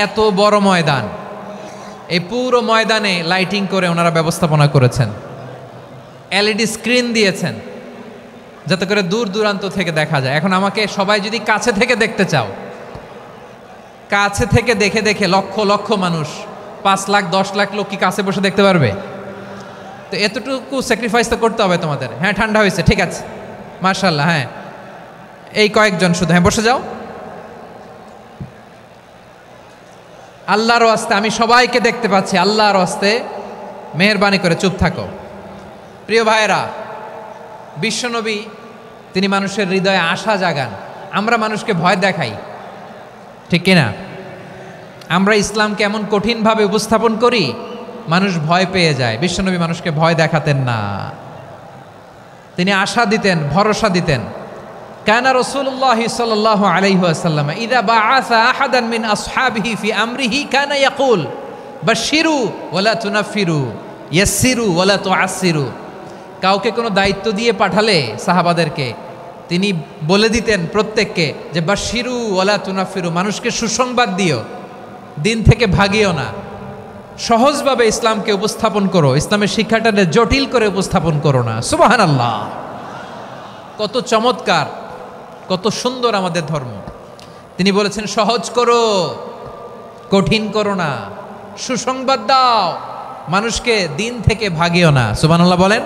এত বড় ময়দান, এই পুরো ময়দানে লাইটিং করে ওনারা ব্যবস্থাপনা করেছেন, এলইডি স্ক্রিন দিয়েছেন, যাতে করে দূর দূরান্ত থেকে দেখা যায়। এখন আমাকে সবাই যদি কাছে থেকে দেখতে চাও, কাছে থেকে দেখে দেখে লক্ষ লক্ষ মানুষ, 5 লাখ 10 লাখ লোক কি কাছে বসে দেখতে পারবে? তো এতটুকু স্যাক্রিফাইস তো করতে হবে তোমাদের। হ্যাঁ, ঠান্ডা হয়েছে, ঠিক আছে, মাশাআল্লাহ। হ্যাঁ, এই কয়েকজন শুধু, হ্যাঁ বসে যাও। আল্লাহর ওয়াস্তে আমি সবাইকে দেখতে পাচ্ছি, আল্লাহর ওয়াস্তে মেহেরবানি করে চুপ থাকো। প্রিয় ভাইয়েরা, বিশ্বনবী তিনি মানুষের হৃদয়ে আশা জাগান। আমরা মানুষকে ভয় দেখাই, ঠিক কিনা? আমরা ইসলামকে এমন কঠিনভাবে উপস্থাপন করি, মানুষ ভয় পেয়ে যায়। বিশ্বনবী মানুষকে ভয় দেখাতেন না, তিনি আশা দিতেন, ভরসা দিতেন। কানা রাসূলুল্লাহ সাল্লাল্লাহু আলাইহি ওয়াসাল্লাম ইযা বাআসা আহাদান মিন আসহাবিহি ফি আমরিহি কানা ইয়াকুল বাশশিরু ওয়ালা তুনাফিরু ইয়াসসিরু ওয়ালা তুআসসিরু। কাউকে কোনো দায়িত্ব দিয়ে পাঠালে সাহাবাদেরকে তিনি বলে দিতেন প্রত্যেককে যে বাশশিরু ওয়ালা তুনাফিরু, মানুষকে সুসংবাদ দিও, দিন থেকে ভাগিও না, সহজভাবে ইসলামকে উপস্থাপন করো, ইসলামের শিক্ষাটাকে জটিল করে উপস্থাপন করো না। সুবহানাল্লাহ, কত চমৎকার, কত সুন্দর আমাদের ধর্ম। তিনি বলেছেন সহজ করো, কঠিন করো না, সুসংবাদ দাও, মানুষকে দিন থেকে ভাগিও না। সুবহানাল্লাহ বলেন।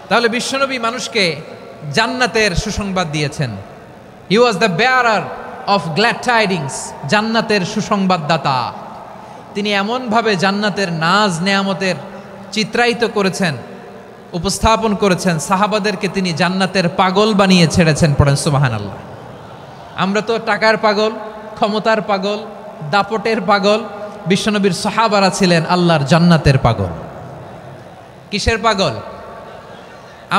তাহলে বিশ্বনবী মানুষকে জান্নাতের সুসংবাদ দিয়েছেন। He was the bearer of glad tidings, জান্নাতের সুসংবাদদাতা। তিনি এমনভাবে জান্নাতের নাজ নেয়ামতের চিত্রায়িত করেছেন, উপস্থাপন করেছেন, সাহাবাদেরকে তিনি জান্নাতের পাগল বানিয়ে ছেড়েছেন। পড়েন সুবহানাল্লাহ। আমরা তো টাকার পাগল, ক্ষমতার পাগল, দাপটের পাগল। বিশ্বনবীর সাহাবারা ছিলেন আল্লাহর জান্নাতের পাগল। কিসের পাগল?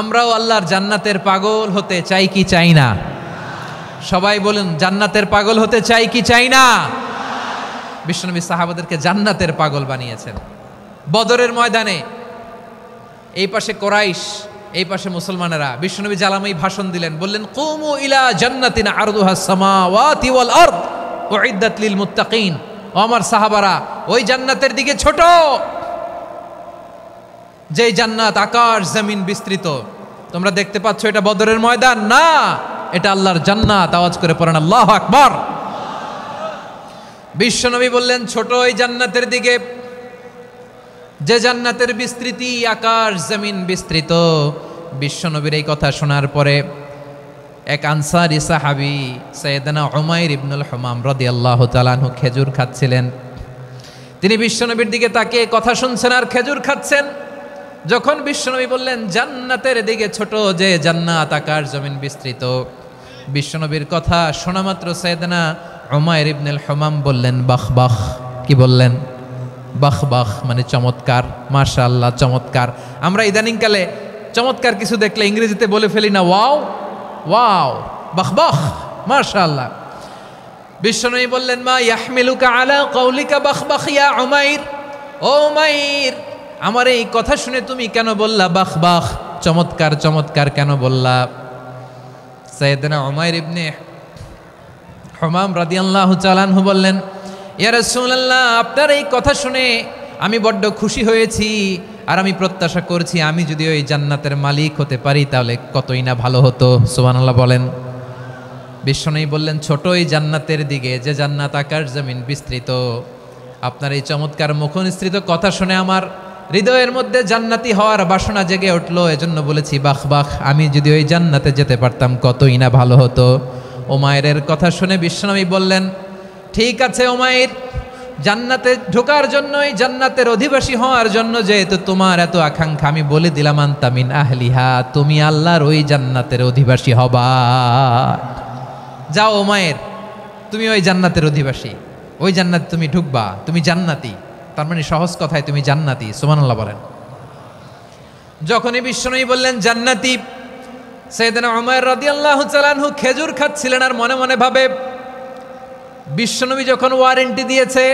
আমরাও আল্লাহর জান্নাতের পাগল হতে চাই কি চাই না? সবাই বলুন, জান্নাতের পাগল হতে চাই কি চাই না? বিশ্বনবী সাহাবাদেরকে জান্নাতের পাগল বানিয়েছেন। বদরের ময়দানে এই পাশে কোরাইশ, এই পাশে মুসলমানেরা, বিশ্বনবী জালামাই ভাষণ দিলেন, বললেন কুমু ইলা জান্নাতিন আরদুহা সামাওয়াতি ওয়াল আরদ উইদ্দাত লিল মুত্তাকিন। ও আমার সাহাবারা, ওই জান্নাতের দিকে ছোট, যে জান্নাত আকাশ জমিন বিস্তৃত। তোমরা দেখতে পাচ্ছ এটা বদরের ময়দান না, এটা আল্লাহর জান্নাত। আওয়াজ করে পড়েন আল্লাহু আকবার। বিশ্বনবী বললেন ছোট ওই জান্নাতের দিকে, যে জান্নাতের বিস্তৃতি আকাশ জমিন বিস্তৃত। বিশ্বনবীর এই কথা শোনার পরে এক আনসারী সাহাবী সাইয়েদনা উমাইর ইবনুল হুমাম রাদিয়াল্লাহু তাআলা আনহু খেজুর খাচ্ছিলেন। তিনি বিশ্বনবীর দিকে তাকিয়ে কথা শুনছেন আর খেজুর খাচ্ছেন। যখন বিশ্বনবী বললেন জান্নাতের দিকে ছোট, যে জান্নাত আকাশ জমিন বিস্তৃত, বিশ্বনবীর কথা শোনা মাত্র সাইয়েদনা উমাইর ইবনুল হুমাম বললেন বাহ বাহ। কি বললেন? বাহ বাহ, মানে চমৎকার, মাশাআল্লাহ, চমৎকার। আমরা ইদানিংকালে চমৎকার কিছু দেখলে ইংরেজিতে বলে ফেলি না, ওয়াও ওয়াও, বাহ বাহ, মাশাআল্লাহ। বিশ্বনবী বললেন মা ইয়াহমিলুকা আলা কওলিকা বাহ বাহ ইয়া উমাইর। ও উমাইর, আমার এই কথা শুনে তুমি কেন বললা বাহ বাহ, চমৎকার চমৎকার কেন বললা? সাইয়েদনা উমাইর ইবনে হুমাম রাদিয়াল্লাহু তাআলা আনহু বললেন ইয়া রাসূলুল্লাহ, আপনার এই কথা শুনে আমি বড্ড খুশি হয়েছি, আর আমি প্রত্যাশা করছি আমি যদি ওই জান্নাতের মালিক হতে পারি তাহলে কতই না ভালো হতো। সুবহানাল্লাহ বলেন। বিশ্বনবী বললেন ছোট ওই জান্নাতের দিকে, যে জান্নাত আকাশ জমিন বিস্তৃত। আপনার এই চমৎকার মুখনিসৃত কথা শুনে আমার হৃদয়ের মধ্যে জান্নাতি হওয়ার বাসনা জেগে উঠলো, এজন্য বলেছি বাহ বাহ, আমি যদি ওই জান্নাতে যেতে পারতাম কতই না ভালো হতো। উমাইরের কথা শুনে বিশ্বনবী বললেন ঠিক আছে উমাইর, জান্নাতে ঢোকার জন্যই, জান্নাতের অধিবাসী হওয়ার জন্য যেহেতু তোমার এত আকাঙ্ক্ষা, আমি বলে দিলাম আনতা মিন আহলিহা, তুমি আল্লাহর ওই জান্নাতের অধিবাসী হবা। যাও উমাইর, তুমি ওই জান্নাতের অধিবাসী, ওই জান্নাতে তুমি ঢুকবা, তুমি জান্নাতি। তার মানে সহজ কথায় তুমি জান্নাতি। সুবহানাল্লাহ বলেন। যখনই বিশ্বনবী বললেন জান্নাতি, সাইয়েদনা উমাইর রাদিয়াল্লাহু তাআলা আনহু খেজুর খাচ্ছিলেন আর মনে মনে ভাবে বিশ্বনবী যখন ওয়ারেন্টি দিয়েছে,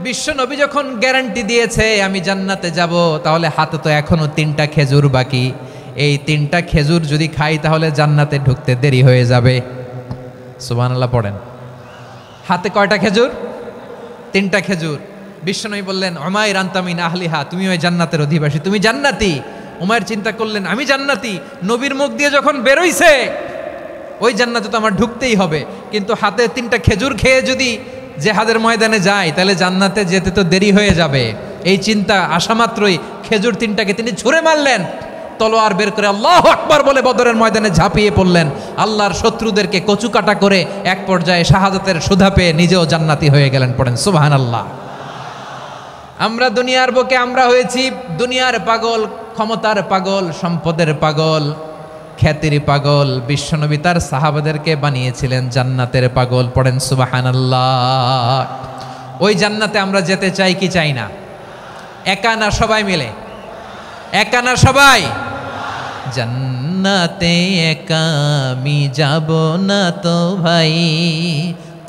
বিশ্বনবী যখন গ্যারান্টি দিয়েছে আমি জান্নাতে যাব, তাহলে হাতে তো এখনো 3টা খেজুর বাকি। এই 3টা খেজুর যদি খাই তাহলে জান্নাতে ঢুকতে দেরি হয়ে যাবে। সুবহানাল্লাহ পড়েন। হাতে কয়টা খেজুর? 3টা খেজুর। বিশ্বনবী বললেন উমাইর আনতা মিন আহলিহা, তুমি ওই জান্নাতের অধিবাসী, তুমি জান্নাতি। উমায়ের চিন্তা করলেন আমি জান্নাতি, নবীর মুখ দিয়ে যখন বেরোইছে ওই জান্নাতে তো আমার ঢুকতেই হবে, কিন্তু হাতে 3টা খেজুর খেয়ে যদি জেহাদের ময়দানে যাই তাহলে জান্নাতে যেতে তো দেরি হয়ে যাবে। এই চিন্তা আসা মাত্রই খেজুর 3টাকে তিনি ছুঁড়ে মারলেন, তলোয়ার বের করে আল্লাহু আকবার বলে বদরের ময়দানে ঝাঁপিয়ে পড়লেন। আল্লাহর শত্রুদেরকে কচুকাটা করে এক পর্যায়ে শাহাদাতের সুধা পেয়ে নিজেও জান্নাতি হয়ে গেলেন। পড়েন সুবহানাল্লাহ। আমরা দুনিয়ার বুকে আমরা হয়েছি দুনিয়ার পাগল, ক্ষমতার পাগল, সম্পদের পাগল, খ্যাতির পাগল। বিশ্বনবী তার সাহাবাদেরকে বানিয়েছিলেন জান্নাতের পাগল। পড়েন সুবহানাল্লাহ। ওই জান্নাতে আমরা যেতে চাই কি চাই না? একা না সবাই মিলে? একা না সবাই? জান্নাতে একা আমি যাব না তো ভাই,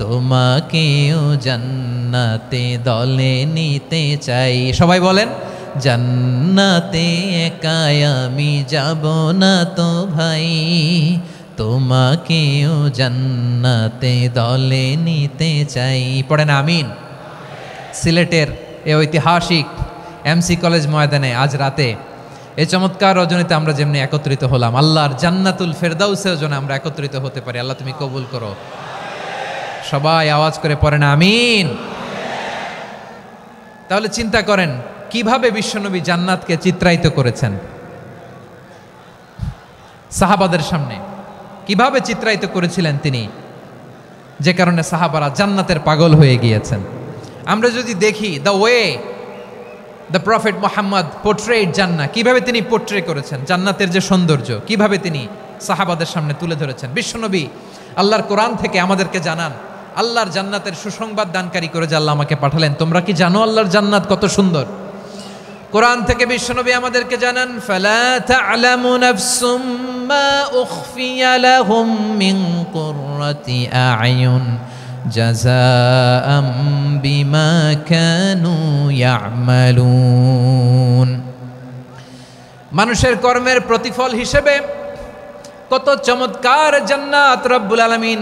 তোমাকেও জান্নাতে দলে নিতে চাই। সবাই বলেন, জান্নাতে একা আমি যাব না তো ভাই, তোমাকেও জান্নাতে দলে নিতে চাই। পড়েন আমিন। সিলেটের এ ঐতিহাসিক এমসি কলেজ ময়দানে আজ রাতে এই চমৎকার রজনীতে আমরা যেমনি একত্রিত হলাম, আল্লাহর জান্নাতুল ফেরদাউসেও যেন আমরা একত্রিত হতে পারি। আল্লাহ তুমি কবুল করো। সবাই আওয়াজ করে পড়েন আমিন। তাহলে চিন্তা করেন কিভাবে বিশ্বনবী জান্নাতকে চিত্রায়িত করেছেন সাহাবাদের সামনে, কিভাবে চিত্রায়িত করেছিলেন তিনি, যে কারণে সাহাবারা জান্নাতের পাগল হয়ে গিয়েছেন। আমরা যদি দেখি the way the prophet Muhammad portrait জান্নাত, কিভাবে তিনি পোর্ট্রে করেছেন জান্নাতের যে সৌন্দর্য, কিভাবে তিনি সাহাবাদের সামনে তুলে ধরেছেন। বিশ্বনবী আল্লাহর কোরআন থেকে আমাদেরকে জানান, আল্লাহর জান্নাতের সুসংবাদ দানকারী করে যে আল্লাহ আমাকে পাঠালেন। তোমরা কি জানো আল্লাহর জান্নাত কত সুন্দর? কোরআন থেকে বিশ্বনবী আমাদেরকে জানান, ফালা তা'লামু নাফসুম মা উখফিয়া লাহুম মিন কুররাতি আ'য়ুন জাযাআম বিমা কানু ইয়া'মালুন। মানুষের কর্মের প্রতিফল হিসেবে কত চমৎকার জান্নাত রব্বুল আলামিন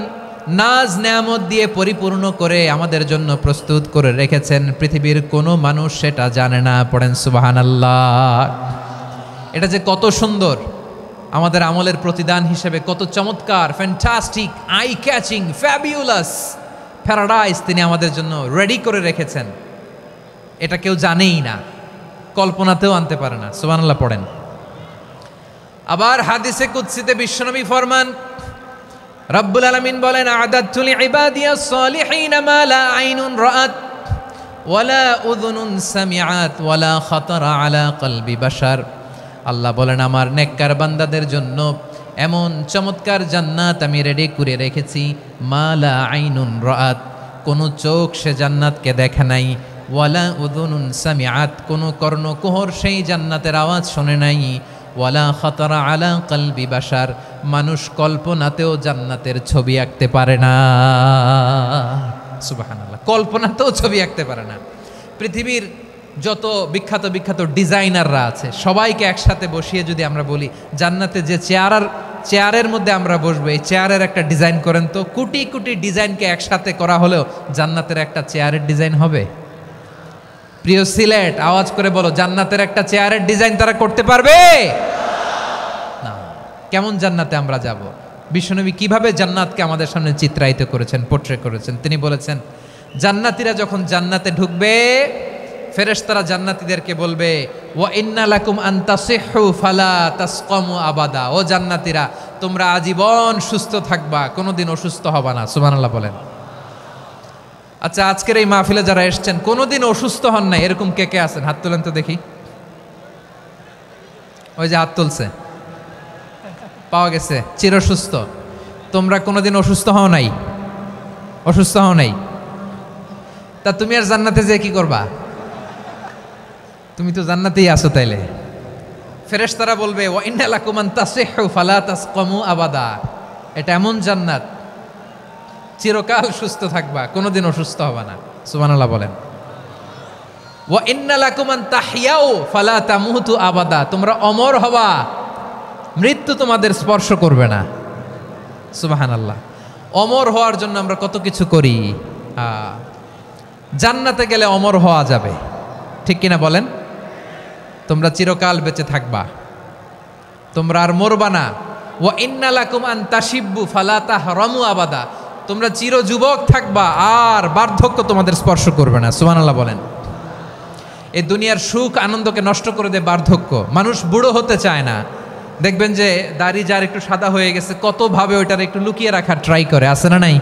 নাজ নেয়ামত দিয়ে পরিপূর্ণ করে আমাদের জন্য প্রস্তুত করে রেখেছেন। পৃথিবীর কোনো মানুষ সেটা জানে না। পড়েন সুবহানাল্লাহ। এটা যে কত সুন্দর, আমাদের আমলের প্রতিদান হিসেবে কত চমৎকার, fantastic, eye catching, fabulous paradise তিনি আমাদের জন্য রেডি করে রেখেছেন। এটা কেউ জানেই না, কল্পনাতেও আনতে পারে না। সুবহানাল্লাহ পড়েন। আবার হাদিসে কুদসিতে বিশ্বনবী ফরমান, রব্বুল আলামিন বলেন, আ'দাদতু লিইবাদিয়াস সালিহিন মা লা আইনুন রাআত ওয়ালা উযুনুন সামিআত ওয়ালা খাতারা আলা কলবি বাশার। আল্লাহ বলেন, আমার নেককার বান্দাদের জন্য এমন চমৎকার জান্নাত আমি রেডি করে রেখেছি, মা লা আইনুন রাআত, কোনো চোখ সে জান্নাতকে দেখে নাই, ওয়ালা উযুনুন সামিআত, কোনো কর্ণকুহর সেই জান্নাতের আওয়াজ শোনে নাই, ওয়ালা খাতারা আলা কলবি বাশার, মানুষ কল্পনাতেও জান্নাতের ছবি আঁকতে পারে না। সুবহানাল্লাহ, কল্পনাতেও ছবি আঁকতে পারে না। পৃথিবীর যত বিখ্যাত বিখ্যাত ডিজাইনাররা আছে সবাইকে একসাথে বসিয়ে যদি আমরা বলি জান্নাতে যে চেয়ারের মধ্যে আমরা বসবো, এই চেয়ারের একটা ডিজাইন করেন তো, কোটি কোটি ডিজাইনকে একসাথে করা হলেও জান্নাতের একটা চেয়ারের ডিজাইন হবে? প্রিয় সিলেট, আওয়াজ করে বলো, জান্নাতের একটা চেয়ারের ডিজাইন তারা করতে পারবে না। কেমন জান্নাতে আমরা যাব? বিশ্বনবী কিভাবে জান্নাতকে আমাদের সামনে চিত্রায়িত করেছেন, পোর্ট্রে করেছেন। তিনি বলেছেন, জান্নাতীরা যখন জান্নাতে ঢুকবে, ফেরেশতারা জান্নাতীদেরকে বলবে, ওয়া ইন্না লাকুম আন তাসিহু ফালা তাসকামু আবাদা। ও জান্নাতীরা, তোমরা আজীবন সুস্থ থাকবা, কোনোদিন অসুস্থ হবা না। সুবহানাল্লাহ বলেন। আচ্ছা, আজকের এই মাহফিলে যারা এসেছেন কোনোদিন অসুস্থ হন নাই, এরকম কে কে আছেন? হাত তোলেন তো দেখি। ওই যে হাত তুলছে, পাওয়া গেছে, চিরসুস্থ। তোমরা কোনোদিন অসুস্থ হও নাই? অসুস্থ হও নাই? তা তুমি আর জান্নাতে যে কি করবা? তুমি তো জান্নাতেই আছো। তাইলে ফেরেশতারা বলবে, ওয়া ইন্না লাকুম আন তাসিহু ফালা তাসকামু আবাদা। এটা এমন জান্নাত, চিরকাল সুস্থ থাকবা, কোনোদিন অসুস্থ হবে না। সুবহানাল্লাহ বলেন। ওয়া ইন্না লাকুম আন তাহইয়াউ ফালা তামুতু আবাদা। তোমরা অমর হবা, মৃত্যু তোমাদের স্পর্শ করবে না। সুবহানাল্লাহ। অমর হওয়ার জন্য আমরা কত কিছু করি। জান্নাতে গেলে অমর হওয়া যাবে, ঠিক কিনা বলেন? তোমরা চিরকাল বেঁচে থাকবা, তোমরা আর মরবা না। ওয়া ইন্না লাকুম আন তাশিব্বু ফালা তাহরামু আবাদা, তোমরা চির যুবক থাকবা আর বার্ধক্য তোমাদের স্পর্শ করবে না। সুবহানাল্লাহ বলেন। এই দুনিয়ার সুখ আনন্দকে নষ্ট করে দেয় বার্ধক্য। মানুষ বুড়ো হতে চায় না। দেখবেন যে দাড়ি যার একটু সাদা হয়ে গেছে কতভাবে ওইটার একটু লুকিয়ে রাখার ট্রাই করে, আছে না নাই?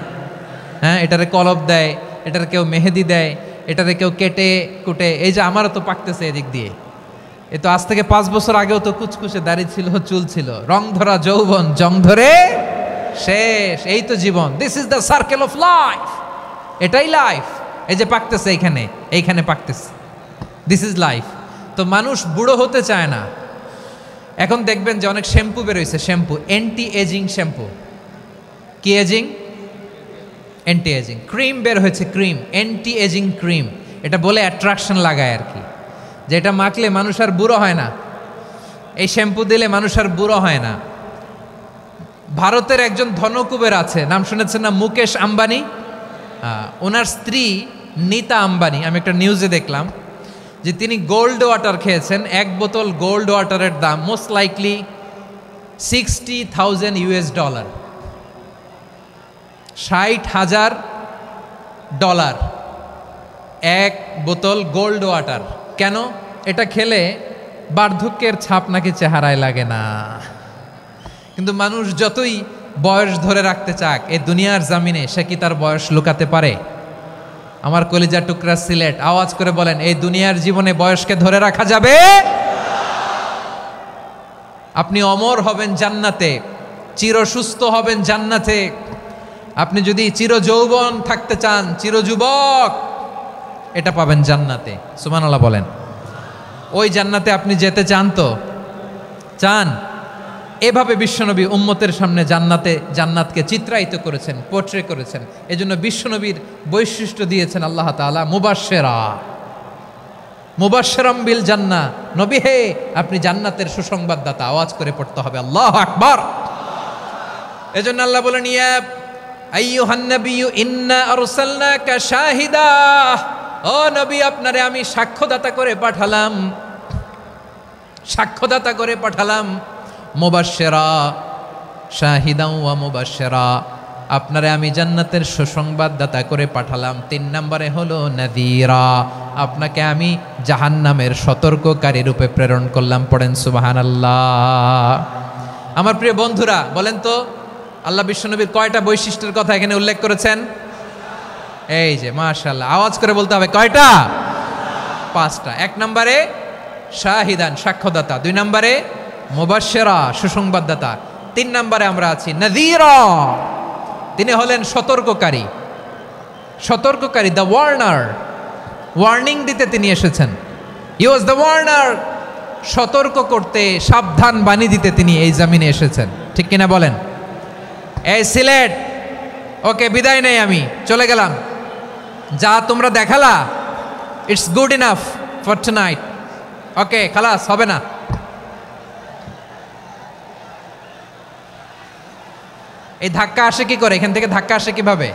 হ্যাঁ, এটারে কলপ দেয়, এটারে কেউ মেহেদি দেয়, এটারে কেউ কেটে কুটে। এই যে আমারও তো পাকতেছে এদিক দিয়ে, এ তো আজ থেকে 5 বছর আগেও তো কুচকুচে দাড়ি ছিল, চুল ছিল, রং ধরা যৌবন জং ধরে শেষ। এই তো জীবন, this is the circle of life, এটাই লাইফ। এই যে পাকতেছে এইখানে পাকতেছে, দিস ইজ লাইফ। তো মানুষ বুড়ো হতে চায় না। এখন দেখবেন যে অনেক শ্যাম্পু বেরোইছে, শ্যাম্পু অ্যান্টি এজিং শ্যাম্পু। কি এজিং? Anti aging. ক্রিম বের হয়েছে, ক্রিম, অ্যান্টি এজিং ক্রিম। এটা বলে অ্যাট্রাকশন লাগায় আর কি, যেটা মাখলে মানুষ আর বুড়ো হয় না। এই শ্যাম্পু দিলে মানুষ আর বুড়ো হয় না। ভারতের একজন ধনকুবের আছে, নাম শুনেছেন না? মুকেশ আম্বানি। ওনার স্ত্রী নীতা আম্বানি, আমি একটা নিউজে দেখলাম যে তিনি গোল্ড ওয়াটার খেয়েছেন। 1 বোতল গোল্ড ওয়াটারের দাম মোস্ট লাইকলি $60,000 $60,000 1 বোতল গোল্ড ওয়াটার। কেন? এটা খেলে বার্ধক্যের ছাপ নাকি চেহারায় লাগে না। কিন্তু মানুষ যতই বয়স ধরে রাখতে চাক এই দুনিয়ার জামিনে, সে কি তার বয়স লুকাতে পারে? আমার কলিজা টুকরা সিলেট, আওয়াজ করে বলেন, এই দুনিয়ার জীবনে বয়সকে ধরে রাখা যাবে? আপনি অমর হবেন জান্নাতে, চির সুস্থ হবেন জান্নাতে। আপনি যদি চির যৌবন থাকতে চান, চির যুবক, এটা পাবেন জান্নাতে। সুবহানাল্লাহ বলেন। ওই জান্নাতে আপনি যেতে চান তো? চান? এভাবে বিশ্বনবী উম্মতের সামনে জান্নাতকে চিত্রায়িত করেছেন, পোর্ট্রে করেছেন। এজন্য বিশ্বনবীর বৈশিষ্ট্য দিয়েছেন আল্লাহ তাআলা মুবাশশিরাম বিল জান্নাহ। নবী হে, আপনি জান্নাতের সুসংবাদদাতা। আওয়াজ করে পড়তে হবে আল্লাহু আকবার। এজন্য আল্লাহ বলেন, ইয়া আইয়ুহান নাবিয়্যু ইন্না আরসালনাকা শাহিদা, ও নবী, আপনারে আমি সাক্ষ্যদাতা করে পাঠালাম। মুবাশশিরা, শাহিদাও ওয়া মুবাশশিরা, আপনারে আমি জান্নাতের সুসংবাদদাতা করে পাঠালাম। 3 নম্বরে হলো নাযীরা, আপনাকে আমি জাহান্নামের সতর্ককারী রূপে প্রেরণ করলাম। পড়েন সুবহানাল্লাহ। আমার প্রিয় বন্ধুরা, বলেন তো আল্লাহ বিশ্বনবীর কয়টা বৈশিষ্ট্যের কথা এখানে উল্লেখ করেছেন? এই যে মাশাআল্লাহ, আওয়াজ করে বলতে হবে, কয়টা? 5টা। 1 নম্বরে শাহিদান, সাক্ষ্যদাতা। 2 নম্বরে মুবাশশিরা, সুসংবাদদাতা। 3 নম্বরে আমরা আছি নাযীরা, তিনি হলেন সতর্ককারী। দ্য ওয়ার্নার, ওয়ার্নিং দিতে তিনি এসেছেন। হি ওয়াজ দ্য ওয়ার্নার, সতর্ক করতে, সাবধান বাণী দিতে তিনি এই জমিনে এসেছেন। ঠিক কিনা বলেন? এই সিলেট, ওকে, বিদায় নেই, আমি চলে গেলাম। যা তোমরা দেখালা, it's good enough for tonight. Okay, খালাস, হবে না। এই ধাক্কা আসে কি করে? এখান থেকে ধাক্কা আসে কিভাবে?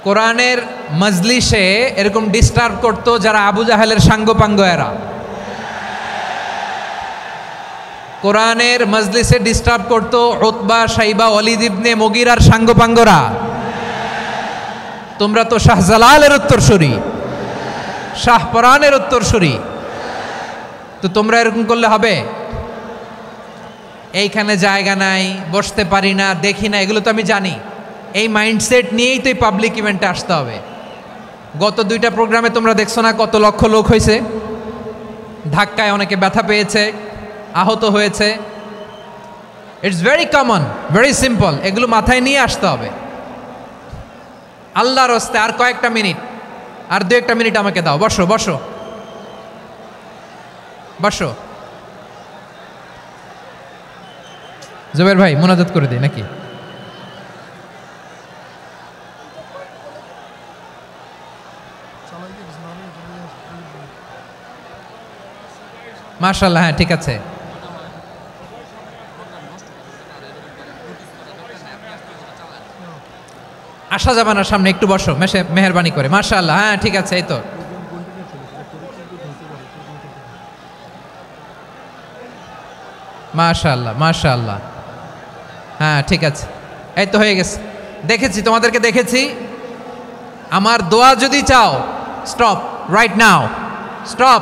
কোরআনের মজলিসে এরকম ডিস্টার্ব করতো যারা আবু জাহেলের সাঙ্গপাঙ্গ এরা। কোরআনের মজলিসে ডিস্টার্ব করতো উতবা, শাইবা, ওয়ালিদ ইবনে মুগীরার সাঙ্গপাঙ্গরা। তোমরা তো শাহজালালের উত্তরসূরি, শাহপরানের উত্তরসূরি, তো তোমরা এরকম করলে হবে? এইখানে জায়গা নাই, বসতে পারি না, দেখি না, এগুলো তো আমি জানি। এই মাইন্ডসেট নিয়েই তো এই পাবলিক ইভেন্টে আসতে হবে। গত 2টা প্রোগ্রামে তোমরা দেখছো না কত লক্ষ লোক হয়েছে? ধাক্কায় অনেকে ব্যথা পেয়েছে, আহত হয়েছে। It's very common, very simple. এগুলো মাথায় নিয়ে আসতে হবে। আল্লাহর রাস্তায় আর কয়েকটা মিনিট, আর 2-1টা মিনিট আমাকে দাও। বসো বসো বসো। জুবের ভাই, মুনাজাত করে দিই নাকি? মাশাআল্লাহ, হ্যাঁ ঠিক আছে। আসা যাবে না সামনে, একটু বসো মেহেরবানি করে। মাশাআল্লাহ, হ্যাঁ ঠিক আছে, এই তো মাশাআল্লাহ মাশাআল্লাহ, হ্যাঁ ঠিক আছে, এই তো হয়ে গেছে। দেখেছি তোমাদেরকে, দেখেছি। আমার দোয়া যদি চাও, স্টপ রাইট নাও, স্টপ।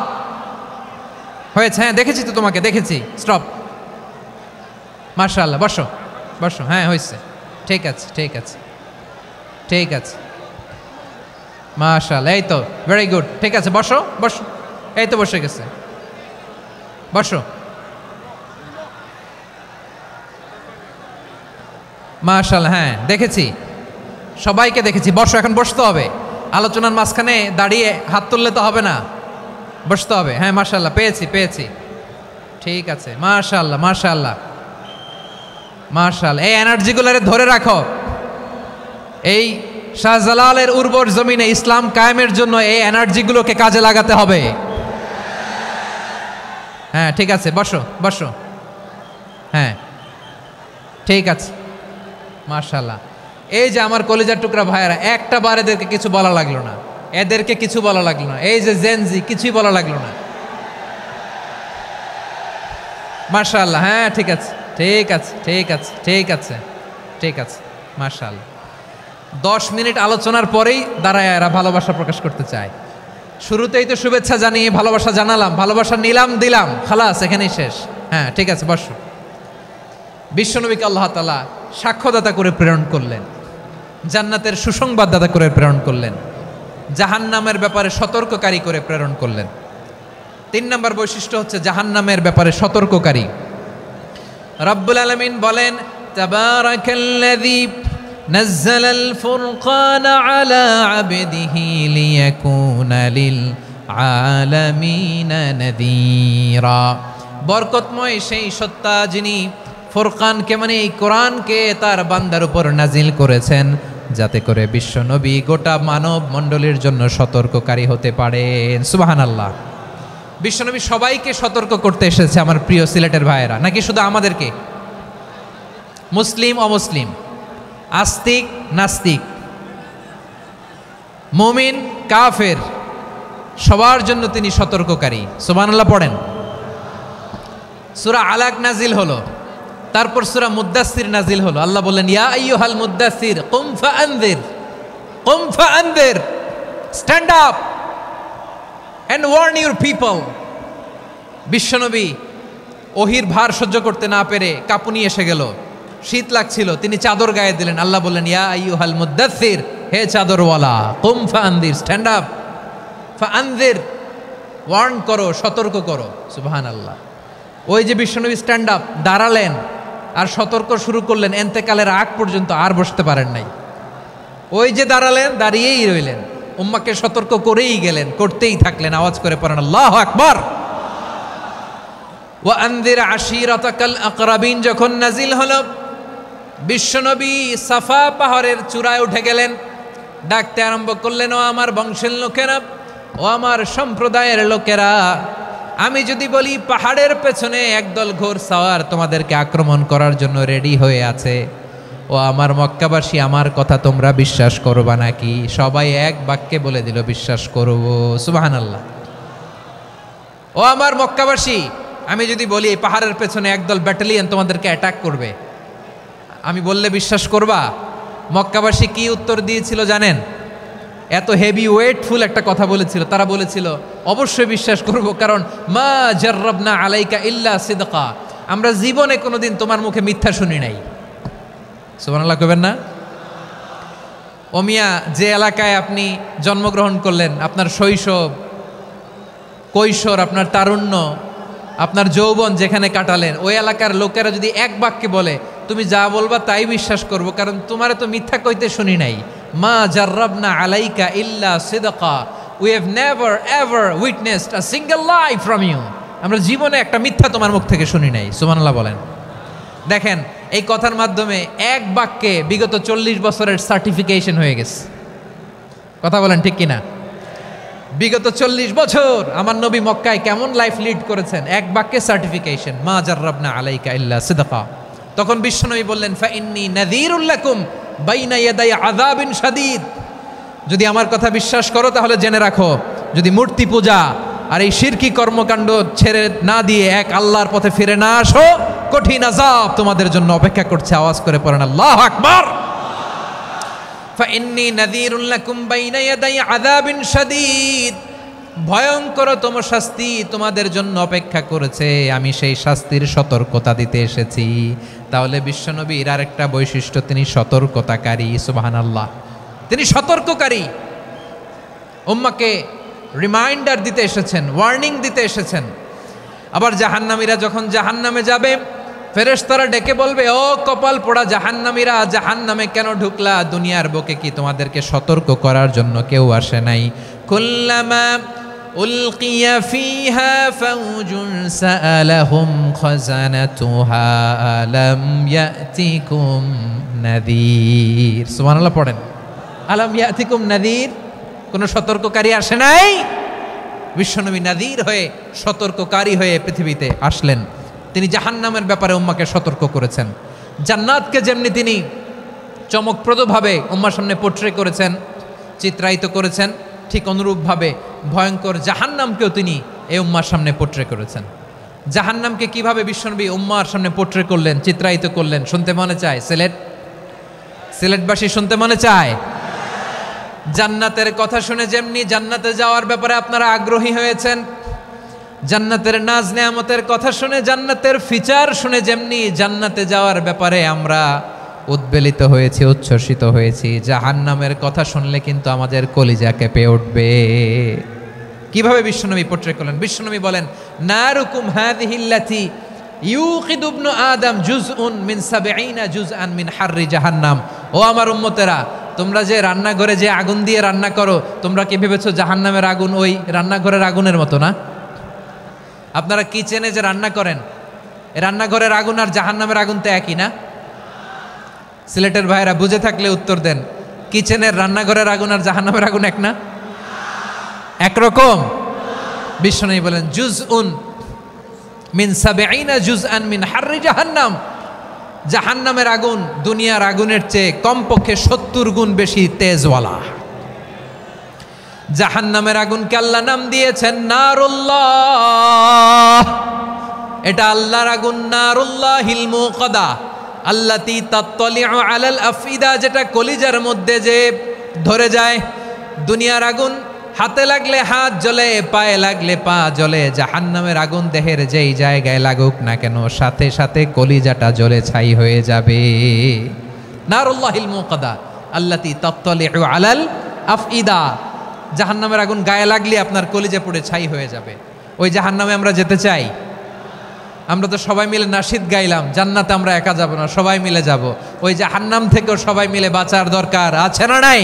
হয়েছে, হ্যাঁ দেখেছি তো তোমাকে, দেখেছি, স্টপ। মাশাআল্লাহ, বসো বসো, হ্যাঁ হয়েছে, ঠিক আছে ঠিক আছে ঠিক আছে, মাশাআল্লাহ, এই তো ভেরি গুড, ঠিক আছে, বসো বসো, এই তো বসে গেছে, বসো। মাশাআল্লাহ, হ্যাঁ দেখেছি, সবাইকে দেখেছি। বসো, এখন বসতে হবে। আলোচনার মাঝখানে দাঁড়িয়ে হাত তুললে তো হবে না, বসতে হবে। হ্যাঁ মাশাআল্লাহ, পেয়েছি পেয়েছি, ঠিক আছে, মাশাআল্লাহ মাশাআল্লাহ মাশাআল্লাহ। এই এনার্জিগুলোরে ধরে রাখো। এই শাহজালালের উর্বর জমিনে ইসলাম কায়েমের জন্য এই এনার্জিগুলোকে কাজে লাগাতে হবে। হ্যাঁ ঠিক আছে, বসো বসো, হ্যাঁ ঠিক আছে, মাশাআল্লাহ। এই যে আমার কলিজার টুকরা ভাইয়েরা, একটা বার এদেরকে কিছু বলা লাগলো না, এদেরকে কিছু বলা লাগলো না। এই যে জেনজি, কিছুই বলা লাগলো না। মাশাআল্লাহ, হ্যাঁ ঠিক আছে ঠিক আছে ঠিক আছে ঠিক আছে ঠিক আছে, মাশাআল্লাহ। 10 মিনিট আলোচনার পরেই দাঁড়ায় এরা ভালোবাসা প্রকাশ করতে চায়। শুরুতেই তো শুভেচ্ছা জানিয়ে ভালোবাসা জানালাম, ভালোবাসা নিলাম দিলাম, খালাস, এখানেই শেষ। হ্যাঁ ঠিক আছে, বসো। বিশ্বনবীকে আল্লাহ তাআলা সাক্ষ্যদাতা করে প্রেরণ করলেন, জান্নাতের সুসংবাদদাতা করে প্রেরণ করলেন, জাহান্নামের ব্যাপারে সতর্ককারী করে প্রেরণ করলেন। 3 নম্বর বৈশিষ্ট্য হচ্ছে জাহান্নামের ব্যাপারে সতর্ককারী। রব্বুল আলামিন বলেন, তাবারাকাল্লাযী নাযালাল ফুরকানা আলা আবদিহি লিয়াকুনা লিল আলামিনা নাযীরা। বরকতময় সেই সত্তা যিনি ফুরকানকে, মানে এই কোরআনকে তার বান্দার উপর নাজিল করেছেন, যাতে করে বিশ্ব নবী গোটা মানব মণ্ডলীর জন্য সতর্ককারী হতে পারেন। সুবহানাল্লাহ। বিশ্বনবী সবাইকে সতর্ক করতে এসেছে, আমার প্রিয় সিলেটের ভাইয়েরা, নাকি শুধু আমাদেরকে? মুসলিম অমুসলিম, আস্তিক নাস্তিক, মুমিন কাফের, সবার জন্য তিনি সতর্ককারী। সুবহানাল্লাহ পড়েন। সূরা আলাক নাজিল হলো, তারপর সূরা মুদ্দাসসির নাজিল হলো। আল্লাহ বললেন, ইয়া আইয়ুহাল মুদ্দাসসির কুম ফাআনযির, stand up and warn your people. বিশ্বনবী ওহির ভার সহ্য করতে না পেরে কাঁপুনি এসে গেল, শীত লাগছিল, তিনি চাদর গায়ে দিলেন। আল্লাহ বললেন, ইয়া আইয়ুহাল মুদ্দাসসির, হে চাদরওয়ালা, কুম ফাআনযির, স্ট্যান্ড আপ, ফাআনযির, ওয়ার্ন করো, সতর্ক করো। সুবহানাল্লাহ। ওই যে বিশ্বনবী স্ট্যান্ড আপ, দাঁড়ালেন আর সতর্ক শুরু করলেন, এন্তেকালের আগ পর্যন্ত আর বসতে পারেন নাই। ওই যে দাঁড়ালেন, দাঁড়িয়েই রইলেন, উম্মাকে সতর্ক করেই গেলেন, করতেই থাকলেন। আওয়াজ করে পড়েন আল্লাহু আকবার। ওয়া আনযির আশীরাতাকাল আকরাবিন যখন নাজিল হলো, বিশ্বনবী সাফা পাহাড়ের চূড়ায় উঠে গেলেন, ডাকতে আরম্ভ করলেন, ও আমার বংশের লোকেরা, ও আমার সম্প্রদায়ের লোকেরা, আমি যদি বলি পাহাড়ের পেছনে একদল ঘোড়সাওয়ার তোমাদেরকে আক্রমণ করার জন্য রেডি হয়ে আছে, ও আমার মক্কাবাসী, আমার কথা তোমরা বিশ্বাস করবা নাকি? সবাই এক বাক্যে বলে দিল, বিশ্বাস করব। সুবহানাল্লাহ। ও আমার মক্কাবাসী, আমি যদি বলি এই পাহাড়ের পেছনে একদল ব্যাটালিয়ন তোমাদেরকে অ্যাটাক করবে, আমি বললে বিশ্বাস করবা? মক্কাবাসী কি উত্তর দিয়েছিল জানেন? এত হেভি ওয়েটফুল একটা কথা বলেছিল। তারা বলেছিল, অবশ্যই বিশ্বাস করব, কারণ মা জাররাবনা আলাইকা ইল্লা সিদকা, আমরা জীবনে কোনোদিন তোমার মুখে মিথ্যা শুনি নাই। সুবহানাল্লাহ কইবেন না? ও মিয়া, যে এলাকায় আপনি জন্মগ্রহণ করলেন, আপনার শৈশব, কৈশোর, আপনার তারুণ্য, আপনার যৌবন যেখানে কাটালেন, ওই এলাকার লোকেরা যদি এক বাক্যে বলে, তুমি যা বলবা তাই বিশ্বাস করব, কারণ তোমারে তো মিথ্যা কইতে শুনি নাই। মা জাররাবনা আলাইকা ইল্লা সিদকা, we have never ever witnessed a single lie from you, আমরা জীবনে একটা মিথ্যা তোমার মুখ থেকে শুনি নাই। সুবহানাল্লাহ বলেন। দেখেন, এই কথার মাধ্যমে এক বাক্যে বিগত 40 বছরের সার্টিফিকেশন হয়ে গেছে। কথা বলেন ঠিক কিনা? বিগত 40 বছর আমার নবী মক্কায় কেমন লাইফ লিড করেছেন, এক বাক্যে সার্টিফিকেশন, মা জাররাবনা আলাইকা ইল্লা সিদকা। তখন বিশ্বনবী বললেন, ফা ইন্নী নাযীরুল লাকুম বাইনা ইয়াদাই আযাবিন শাদীদ। যদি আমার কথা বিশ্বাস করো তাহলে জেনে রাখো, যদি মূর্তি পূজা আর এই শিরকি কর্মকাণ্ড ছেড়ে না দিয়ে এক আল্লাহর পথে ফিরে না আসো, কঠিন আযাব তোমাদের জন্য অপেক্ষা করছে। আওয়াজ করে পড়েন আল্লাহু আকবার। ফাইন্নী নাযীরুল লাকুম বাইনা ইয়াদাই আযাবিন শাদীদ। ভয়ঙ্করতম শাস্তি তোমাদের জন্য অপেক্ষা করেছে, আমি সেই শাস্তির সতর্কতা দিতে এসেছি। তাহলে বিশ্বনবীর আরেকটা বৈশিষ্ট্য, তিনি সতর্কতাকারী। সুবহানাল্লাহ, তিনি সতর্ককারী। উম্মাহকে রিমাইন্ডার দিতে এসেছেন, ওয়ার্নিং দিতে এসেছেন। আবার জাহান্নামীরা যখন জাহান্নামে যাবে, ফেরেশতারা ডেকে বলবে, ও কপাল পোড়া জাহান্নামীরা, জাহান্নামে কেন ঢুকলা? দুনিয়ার বুকে কি তোমাদেরকে সতর্ক করার জন্য কেউ আসে নাই? কুল্লামা উলকিয়া ফিহা ফাউজুন সাআলাহুম খাযানাতুহা আলাম ইয়াতিকুম নাযীর। সুবহানাল্লাহ পড়েন, আলাম ইয়াতিকুম নাযীর। কোনো সতর্ককারী আসে নাই? বিশ্বনবী নাযীর হয়ে, সতর্ককারী হয়ে পৃথিবীতে আসলেন। তিনি জাহান্নামের ব্যাপারে উম্মাকে সতর্ক করেছেন। জান্নাতকে যেমনি তিনি চমকপ্রদভাবে উম্মার সামনে পোট্রে করেছেন, চিত্রায়িত করেছেন, ঠিক অনুরূপভাবে ভয়ঙ্কর জাহান্নামকেও তিনি এই উম্মার সামনে পোট্রে করেছেন। জাহান্নামকে কিভাবে বিশ্বনবী উম্মার সামনে পোট্রে করলেন, চিত্রায়িত করলেন, শুনতে মনে চায়? সিলেটবাসী শুনতে মনে চায়? জান্নাতের কথা শুনে যেমনি জান্নাতে যাওয়ার ব্যাপারে আপনারা আগ্রহী হয়েছেন, জান্নাতের নাজ নেয়ামতের কথা শুনে, জান্নাতের ফিচার শুনে যেমনি জান্নাতে যাওয়ার ব্যাপারে আমরা উদ্বেলিত হয়েছি, উচ্ছ্বসিত হয়েছি, জাহান্নামের কথা শুনলে কিন্তু আমাদের কলিজা কেঁপে উঠবে। কিভাবে বিশ্বনবী পোট্রে করলেন? বিশ্বনবী বলেন, নারুকুম হাযিহিল্লাতী ইউকিদু ইবনু আদম জুজউন মিন ৭০ জুজআন মিন হাররি জাহান্নাম। ও আমার উম্মতেরা, তোমরা যে রান্নাঘরে যে আগুন দিয়ে রান্না করো, তোমরা কি ভেবেছো জাহান্নামের আগুন ওই রান্নাঘরের আগুনের মতো না? আপনারা কিচেনে যে রান্না করেন, রান্নাঘরের আগুন আর জাহান্নামের আগুন তো একই না? সিলেটের ভাইরা বুঝে থাকলে উত্তর দেন, কিচেনের রান্নাঘরের আগুন আর জাহান্নামের আগুন এক না? একরকম? বিশ্বনবী বলেন, জুজউন মিন ৭০ জুজআন মিন হাররি জাহান্নাম। জাহান্নামের আগুন দুনিয়ার আগুনের চেয়ে কমপক্ষে ৭০ গুণ বেশি তেজওয়ালা। জাহান্নামের আগুনকে আল্লাহ নাম দিয়েছেন নারুল্লাহ। এটা আল্লাহর আগুন, নারুল্লাহিল মুকাদা আল্লাতী তাত্তালিউ আলাল আফইদা, যেটা কলিজার মধ্যে যে ধরে যায়। দুনিয়ার আগুন হাতে লাগলে হাত জ্বলে, পায়ে লাগলে পা জ্বলে। জাহান্নামের আগুন দেহের যেই জায়গায় লাগুক না কেন, সাথে সাথে কলিজাটা জ্বলে ছাই হয়ে যাবে। নারুল্লাহিল মুকাদা আল্লাতী তাত্তালিউ আলাল আফইদা। জাহান্নামের আগুন গায়ে লাগলে আপনার কলিজা পুড়ে ছাই হয়ে যাবে। ওই জাহান্নামে আমরা যেতে চাই? আমরা তো সবাই মিলে নাশিদ গাইলাম, জান্নাতে আমরা একা যাব না, সবাই মিলে যাব। ওই জাহান্নাম থেকেও সবাই মিলে বাঁচার দরকার আছে না নাই?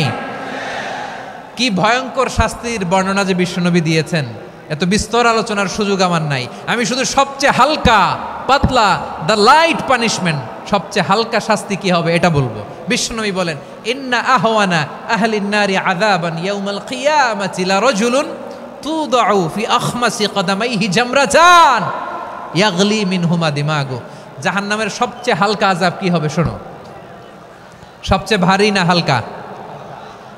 কি ভয়ঙ্কর শাস্তির বর্ণনা যে বিশ্বনবী দিয়েছেন, এত বিস্তর আলোচনার সুযোগ আমার নাই। আমি শুধু সবচেয়ে হালকা পাতলা, দ্য লাইট পানিশমেন্ট, সবচেয়ে হালকা শাস্তি কি হবে এটা বলবো। বিশ্বনবী বলেন, ইন্না আহওয়ানা আহলিন নারি আযাবান ইয়াউমাল কিয়ামাতি লারাজুলুন তুদাউ ফি আখমাসি কদামাইহি জামরাতান ইয়াগলি মিনহুমা দিমাগু। জাহান্নামের সবচেয়ে হালকা আযাব কি হবে শোনো। সবচেয়ে ভারী না হালকা?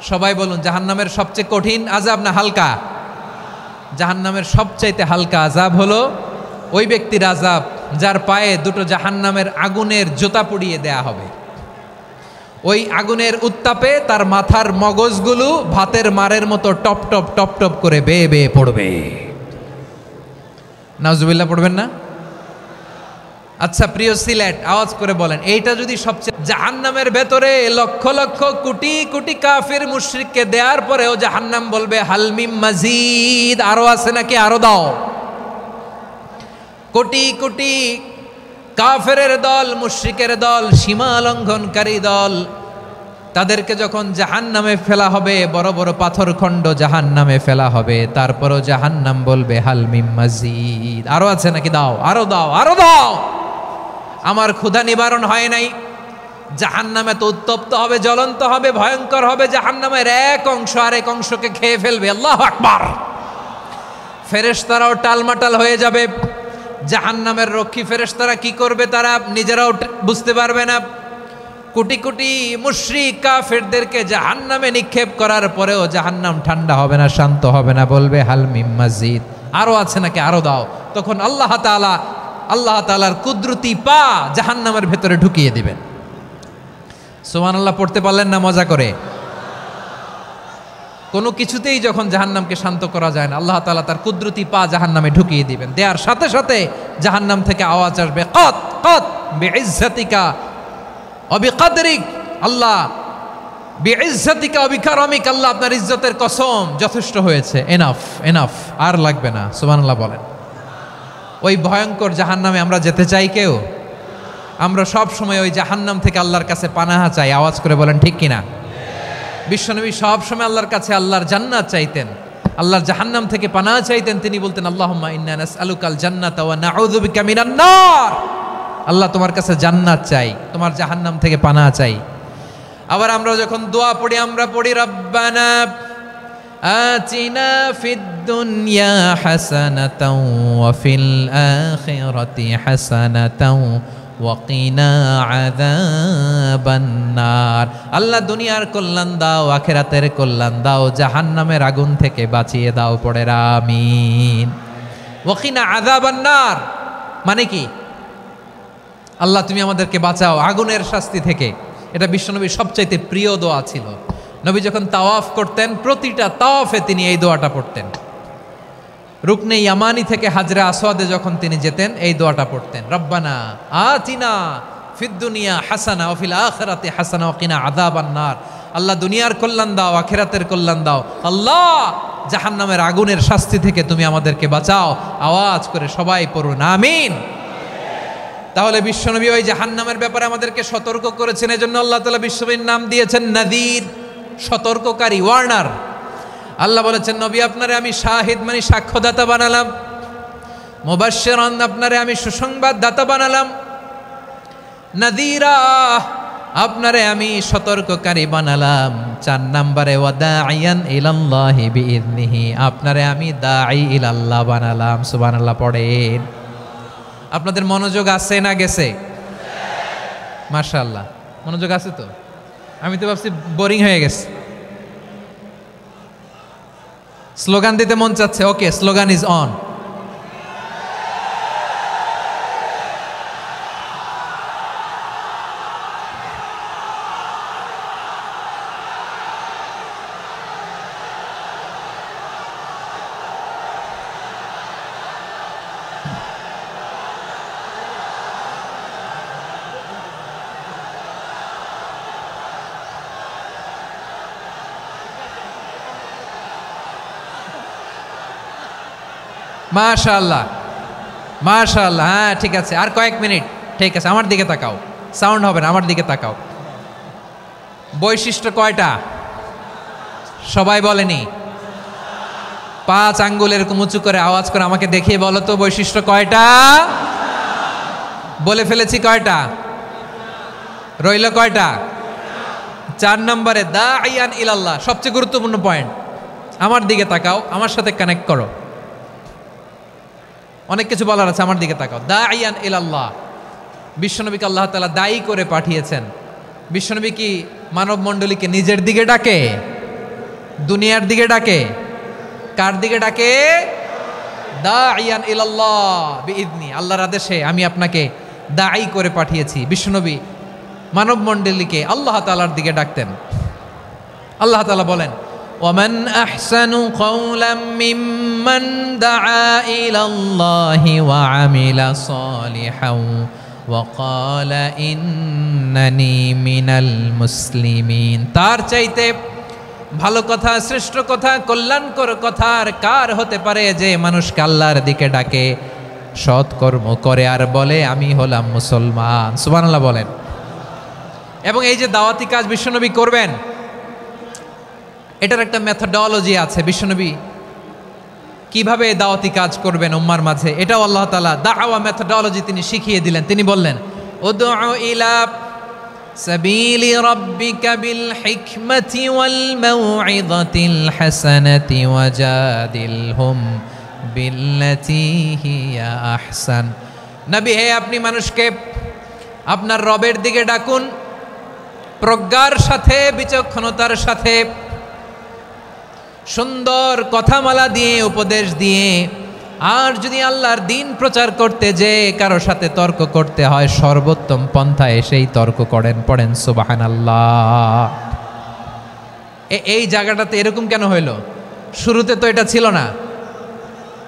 সবাই বলুন, জাহান্নামের সবচেয়ে কঠিন আযাব না হালকা? জাহান্নামের সবচাইতে হালকা আযাব হলো ওই ব্যক্তির আযাব যার পায়ে দুটো জাহান্নামের আগুনের জুতা পুড়িয়ে দেয়া হবে। ওই আগুনের উত্তাপে তার মাথার মগজগুলো ভাতের মারের মতো টপ টপ টপ টপ করে বেয়ে বেয়ে পড়বে। নাউজুবিল্লাহ পড়বেন না? আচ্ছা প্রিয় সিলেট, আওয়াজ করে বলেন, এইটা যদি সবচেয়ে, জাহান্নামের ভেতরে লক্ষ লক্ষ কোটি কোটি কাফির মুশরিককে দেওয়ার পরেও জাহান্নাম বলবে হালমিম মাজিদ, আরো আছে নাকি, আরো দাও। কোটি কোটি কাফেরের দল, মুশরিকের দল, সীমা লঙ্ঘনকারী দল, তাদেরকে যখন জাহান্নামে ফেলা হবে, বড় বড় পাথরখণ্ড জাহান্নামে ফেলা হবে, তারপরও জাহান্নাম বলবে হালমিম মাজিদ, আরো আছে নাকি, দাও, আরো দাও, আরো দাও। আমার ক্ষুধা নিবারণ হয় নাই। জাহান্নামে তো উত্তপ্ত হবে, জ্বলন্ত হবে, ভয়ঙ্কর হবে। জাহান্নামের এক অংশ আরেক অংশকে খেয়ে ফেলবে। আল্লাহু আকবার। ফেরেশতারাও টালমাটাল হয়ে যাবে। জাহান্নামের রক্ষী ফেরেশতারা কি করবে তারা নিজেরাও বুঝতে পারবে না। কোটি কোটি মুশরিক কাফেরদেরকে জাহান্নামে নিক্ষেপ করার পরেও জাহান্নাম ঠান্ডা হবে না, শান্ত হবে না, বলবে হাল মিম মাজিদ, আরো আছে নাকি, আরো দাও। তখন আল্লাহ তাআলার কুদরতি পা জাহান্নামের ভেতরে ঢুকিয়ে দিবেন। সুবহানাল্লাহ পড়তে পারলেন না মজা করে? কোনো কিছুতেই যখন জাহান্নামকে শান্ত করা যায় না, আল্লাহ তাআলা তার কুদরতি পা জাহান্নামে ঢুকিয়ে দিবেন। দেওয়ার সাথে সাথে জাহান্নাম থেকে আওয়াজ আসবে, কত কত বিইজ্জাতিকা ওয়া বিকদরিক, আল্লাহ বিইজ্জাতিকা ওয়া বিকারমিক, আল্লাহ আপনার ইজ্জতের কসম, যথেষ্ট হয়েছে, এনাফ এনাফ, আর লাগবে না। সুবহানাল্লাহ বলেন। ওই ভয়ঙ্কর জাহান্নামে আমরা যেতে চাই কেউ? আমরা সব সময় ওই জাহান্নাম থেকে আল্লাহর কাছে পানাহা চাই। আওয়াজ করে বলেন ঠিক কিনা? বিশ্বনবী সব সময় আল্লাহর কাছে আল্লাহর জান্নাত চাইতেন, আল্লাহর জাহান্নাম থেকে পানাহা চাইতেন। তিনি বলতেন আল্লাহুম্মা ইন্না নাসআলুকাল জান্নাতা ওয়া নাউযু বিকা মিনান নার, আল্লাহ তোমার কাছে জান্নাত চাই, তোমার জাহান্নাম থেকে পানাহা চাই। আবার আমরা যখন দোয়া পড়ি, আমরা পড়ি রব্বানা আতিনা ফিদ দুনিয়া হাসানাতাও ওয়া ফিল আখিরাতি হাসানাতাও ওয়া কিনা আযাবান নার, আল্লাহ দুনিয়ার কল্যাণ দাও, আখিরাতের কল্যাণ দাও, জাহান্নামের আগুন থেকে বাঁচিয়ে দাও, পড়ে আমিন। ওয়া কিনা আযাবান নার মানে কি? আল্লাহ তুমি আমাদেরকে বাঁচাও আগুনের শাস্তি থেকে। এটা বিশ্বনবীর সবচাইতে প্রিয় দোয়া ছিল। নবী যখন তাওয়াফ করতেন, প্রতিটা তাওয়াফে তিনি এই দোয়াটা পড়তেন। রুকনে ইয়ামানি থেকে হাজরে আসওয়াদে যখন তিনি যেতেন, এই দোয়াটা পড়তেন, রব্বানা আতিনা ফিদ দুনিয়া হাসানা ওয়া ফিল আখিরাতি হাসানা ওয়া কিনা আযাবান নার, আল্লাহ দুনিয়ার কল্যাণ দাও, আখিরাতের কল্যাণ দাও, আল্লাহ জাহান্নামের আগুনের শাস্তি থেকে তুমি আমাদেরকে বাঁচাও। আওয়াজ করে সবাই পড়ুন আমিন। তাহলে বিশ্বনবী ওই জাহান্নামের ব্যাপারে আমাদেরকে সতর্ক করেছেন, এজন্য আল্লাহ তাআলা বিশ্বনবীর নাম দিয়েছেন নাযীর, সতর্ককারী, ওয়ার্নার। আল্লাহ বলেছেন নবী আপনারে আমি শাহিদ মানে সাক্ষ্যদাতা বানালাম, মুবাশশিরান আপনারে আমি সুসংবাদদাতা বানালাম, নাযীরা আপনারে আমি সতর্ককারী বানালাম। 4 নম্বরে ওয়া দাঈয়ান ইলাল্লাহি বিইذনিহি, আপনারে আমি দাঈ ইলাল্লাহ বানালাম। সুবহানাল্লাহ পড়েন। আপনাদের মনোযোগ আছে না গেছে? মাশাআল্লাহ মনোযোগ আছে তো? আমি তো ভাবছি বোরিং হয়ে গেছে। স্লোগান দিতে মন চাচ্ছে। ওকে, স্লোগান ইজ অন। মাশাআল্লাহ মাশাআল্লাহ, হ্যাঁ ঠিক আছে, আর কয়েক মিনিট। ঠিক আছে, আমার দিকে তাকাও, সাউন্ড হবে না, আমার দিকে তাকাও। বৈশিষ্ট্য কয়টা সবাই বলেনি? 5 আঙ্গুল এরকম উঁচু করে আওয়াজ করে আমাকে দেখিয়ে বলো তো বৈশিষ্ট্য কয়টা? বলে ফেলেছি কয়টা? রইল কয়টা? 4 নম্বরে দাঈয়ান ইলাল্লাহ, সবচেয়ে গুরুত্বপূর্ণ পয়েন্ট। আমার দিকে তাকাও, আমার সাথে কানেক্ট করো। অনেক কিছু বলার আছে, আমার দিকে তাকাও। দাঈয়ান ইলাল্লাহ, বিশ্বনবীকে আল্লাহ তাআলা দায়ী করে পাঠিয়েছেন। বিশ্বনবী কি মানব মণ্ডলীকে নিজের দিকে ডাকে? দুনিয়ার দিকে ডাকে? কার দিকে ডাকে? দাঈয়ান ইলাল্লাহ বিইذনি, আল্লাহর আদেশে আমি আপনাকে দায়ী করে পাঠিয়েছি। বিশ্বনবী মানব মণ্ডলীকে আল্লাহ তাআলার দিকে ডাকতেন। আল্লাহ তাআলা বলেন ومن أحسن قولا ممن دعا إلى الله وعمل صالحا وقال إنني من المسلمين, তার চাইতে ভালো কথা, শ্রেষ্ঠ কথা, কল্যাণকর কথা আর কার হতে পারে যে মানুষকে আল্লাহর দিকে ডাকে, সৎকর্ম করে আর বলে আমি হলাম মুসলমান। সুবহানাল্লাহ বলেন। এবং এই যে দাওয়াতি কাজ বিশ্বনবী করবেন, এটার একটা মেথডোলজি আছে। বিশ্বনবী কিভাবে দাওয়াতি কাজ করবেন উম্মার মাঝে, এটাও আল্লাহ তাআলা দাওয়া মেথডোলজি তিনি শিখিয়ে দিলেন। তিনি বললেন উদউ ইলা সাবিলি রাব্বিকা বিল হিকমাতি ওয়াল মাউইযাতিল হাসানাতি ওয়াজাদিলহুম বিল্লাতী হিয়া আহসান। নবী হে, আপনি মানুষকে আপনার রবের দিকে ডাকুন প্রজ্ঞার সাথে বিচক্ষণতার সাথে সুন্দর কথামালা দিয়ে উপদেশ দিয়ে, আর যদি আল্লাহর দিন প্রচার করতে যে কারো সাথে তর্ক করতে হয়, সর্বোত্তম পন্থায় সেই তর্ক করেন। পড়েন সুবহানাল্লাহ। এই জায়গাটাতে এরকম কেন হইল? শুরুতে তো এটা ছিল না।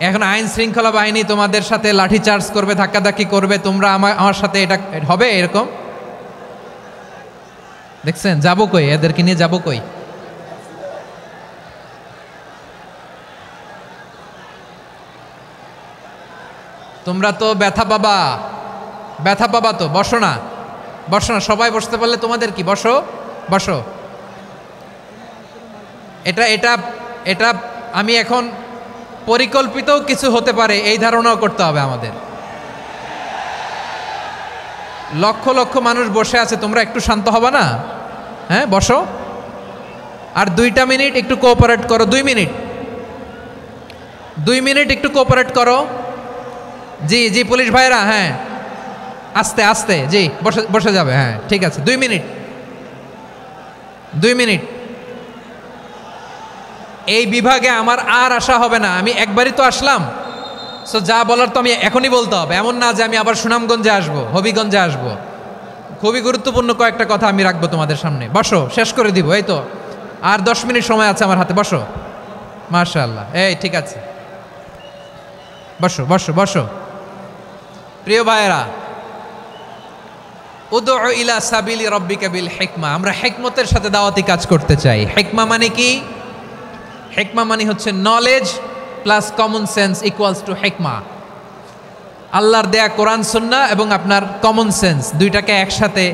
এখন আইন শৃঙ্খলা বাহিনী তোমাদের সাথে লাঠি চার্জ করবে, ধাক্কাধাক্কি করবে, তোমরা আমার সাথে এটা হবে এরকম? দেখছেন যাবো কই? এদেরকে নিয়ে যাবো কই? তোমরা তো ব্যথা পাবা, ব্যথা পাবা তো। বসো না, বসো না, সবাই বসতে পারলে তোমাদের কি? বসো বসো। এটা এটা এটা আমি এখন পরিকল্পিত কিছু হতে পারে এই ধারণাও করতে হবে আমাদের। লক্ষ লক্ষ মানুষ বসে আছে, তোমরা একটু শান্ত হবা না? হ্যাঁ বসো। আর 2টা মিনিট একটু কোঅপারেট করো। 2 মিনিট, 2 মিনিট একটু কোঅপারেট করো। জি জি পুলিশ ভাইরা, হ্যাঁ আস্তে আস্তে, জি বসে বসে যাবে। হ্যাঁ ঠিক আছে, 2 মিনিট, 2 মিনিট। এই বিভাগে আমার আর আসা হবে না, আমি একবারই তো আসলাম। সো যা বলার তো আমি এখনই বলতে হবে, এমন না যে আমি আবার সুনামগঞ্জে আসবো, হবিগঞ্জে আসবো। খুবই গুরুত্বপূর্ণ কয়েকটা কথা আমি রাখবো তোমাদের সামনে। বসো, শেষ করে দিব। এই তো আর 10 মিনিট সময় আছে আমার হাতে। বসো। মাশাআল্লাহ, এই ঠিক আছে, বসো বসো বসো। প্রিয় ভাইয়েরা, উদউ ইলা সাবিলি রাব্বিকা বিল হিকমা, আমরা হিকমতের সাথে দাওয়াতি কাজ করতে চাই। হিকমা মানে কি? হিকমা মানে হচ্ছে knowledge plus common sense equals to হিকমা। আল্লাহর দেয়া কোরআন সুন্নাহ এবং আপনার কমন সেন্স, দুইটাকে একসাথে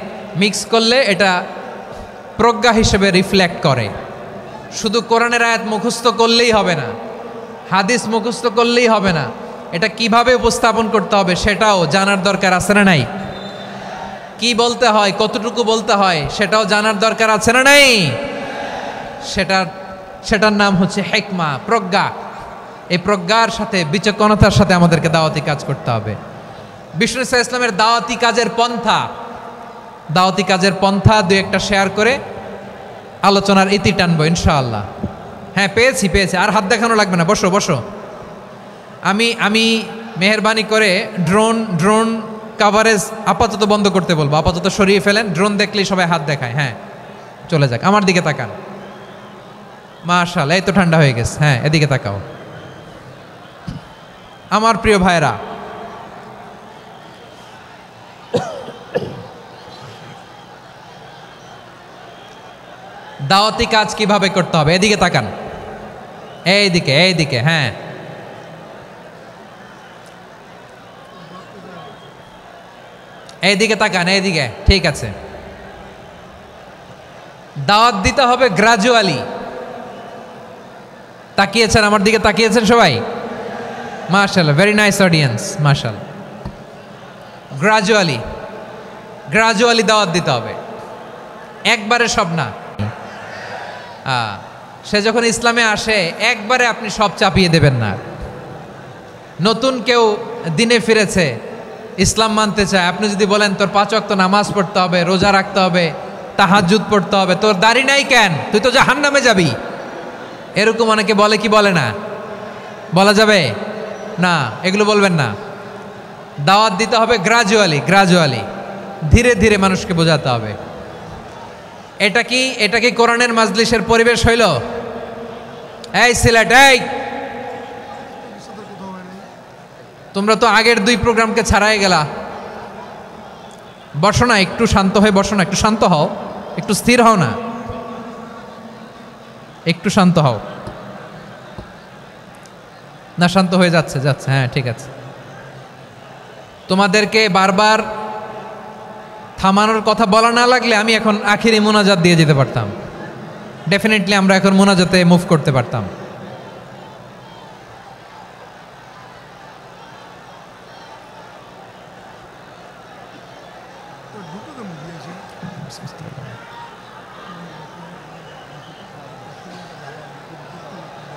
মিক্স করলে এটা প্রজ্ঞা হিসেবে রিফ্লেক্ট করে। শুধু কোরআনের আয়াত মুখস্থ করলেই হবে না, হাদিস মুখস্থ করলেই হবে না, এটা কিভাবে উপস্থাপন করতে হবে সেটাও জানার দরকার আছে না নাই? কি বলতে হয়, কতটুকু বলতে হয় সেটাও জানার দরকার আছে না নাই? সেটার নাম হচ্ছে হিকমা, প্রজ্ঞা। এই প্রজ্ঞার সাথে বিচক্ষণতার সাথে আমাদেরকে দাওয়াতি কাজ করতে হবে। বিষ্ণু ইসলামের দাওয়াতি কাজের পন্থা 2-1টা শেয়ার করে আলোচনার ইতি টানবো ইনশাআল্লাহ। হ্যাঁ পেয়েছি। আর হাত দেখানো লাগবে না, বসো বসো। আমি মেহেরবানি করে ড্রোন কাভারেজ আপাতত বন্ধ করতে বলবো, আপাতত সরিয়ে ফেলেন। ড্রোন দেখলেই সবাই হাত দেখায়। হ্যাঁ চলে যাক, আমার দিকে তাকান। মাশাআল্লাহ, এই তো ঠান্ডা হয়ে গেছে। হ্যাঁ এদিকে তাকাও। আমার প্রিয় ভাইরা, দাওয়াতি কাজ কিভাবে করতে হবে এদিকে তাকান। এইদিকে, হ্যাঁ এইদিকে তাকান, এইদিকে, ঠিক আছে। দাওয়াত দিতে হবে গ্রাজুয়ালি। তাকিয়েছেন আমার দিকে, তাকিয়েছেন সবাই? মাশাআল্লাহ, ভেরি নাইস অডিয়েন্স, মাশাআল্লাহ। গ্রাজুয়ালি দাওয়াত দিতে হবে, একবারে সব না। সে যখন ইসলামে আসে একবারে আপনি সব চাপিয়ে দেবেন না। নতুন কেউ দিনে ফিরেছে, ইসলাম মানতে চায়, আপনি যদি বলেন তোর 5 ওয়াক্ত নামাজ পড়তে হবে, রোজা রাখতে হবে, তাহাজ্জুদ পড়তে হবে, তোর দাড়ি নাই কেন, তুই তো জাহান্নামে যাবি, এরকম অনেকে বলে কি বলে না? বলা যাবে না, এগুলো বলবেন না। দাওয়াত দিতে হবে গ্রাজুয়ালি, ধীরে ধীরে মানুষকে বোঝাতে হবে। এটা কি কোরআনের মাজলিসের পরিবেশ হইল? এই সিলেট, এই তোমরা তো আগের 2 প্রোগ্রামকে ছাড়াই গেলা। বসো না, একটু শান্ত হয়ে বসো না, একটু শান্ত হও, একটু স্থির হও না, একটু শান্ত হও না। শান্ত হয়ে যাচ্ছে। হ্যাঁ ঠিক আছে। তোমাদেরকে বারবার থামানোর কথা বলা না লাগলে আমি এখন আখিরি মোনাজাত দিয়ে যেতে পারতাম। ডেফিনেটলি আমরা এখন মোনাজাতে মুভ করতে পারতাম।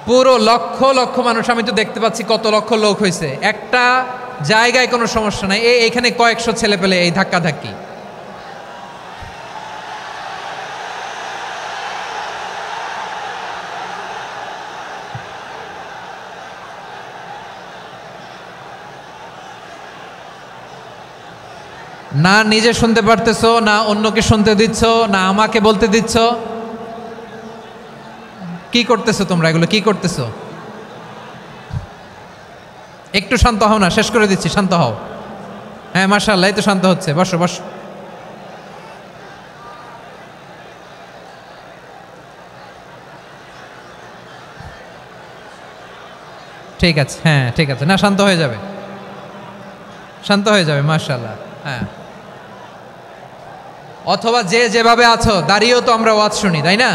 পুরো লক্ষ লক্ষ মানুষ, আমি তো দেখতে পাচ্ছি কত লক্ষ লোক হয়েছে। একটা জায়গায় কোনো সমস্যা নাই, এখানে কয়েকশো ছেলে পেলে এই ধাক্কা ধাক্কি। না নিজে শুনতে পারতেছো, না অন্যকে শুনতে দিচ্ছ, না আমাকে বলতে দিচ্ছ। কি করতেছো তোমরা? এগুলো কি করতেছো? একটু শান্ত হও না, শেষ করে দিচ্ছি, শান্ত হও। হ্যাঁ মাশাআল্লাহ, এই তো শান্ত হচ্ছে। বসো বসো। ঠিক আছে, হ্যাঁ ঠিক আছে, না শান্ত হয়ে যাবে, শান্ত হয়ে যাবে, মাশাআল্লাহ। হ্যাঁ, অথবা যে যেভাবে আছো দাঁড়িয়েও তো আমরা ওয়াজ শুনি, তাই না?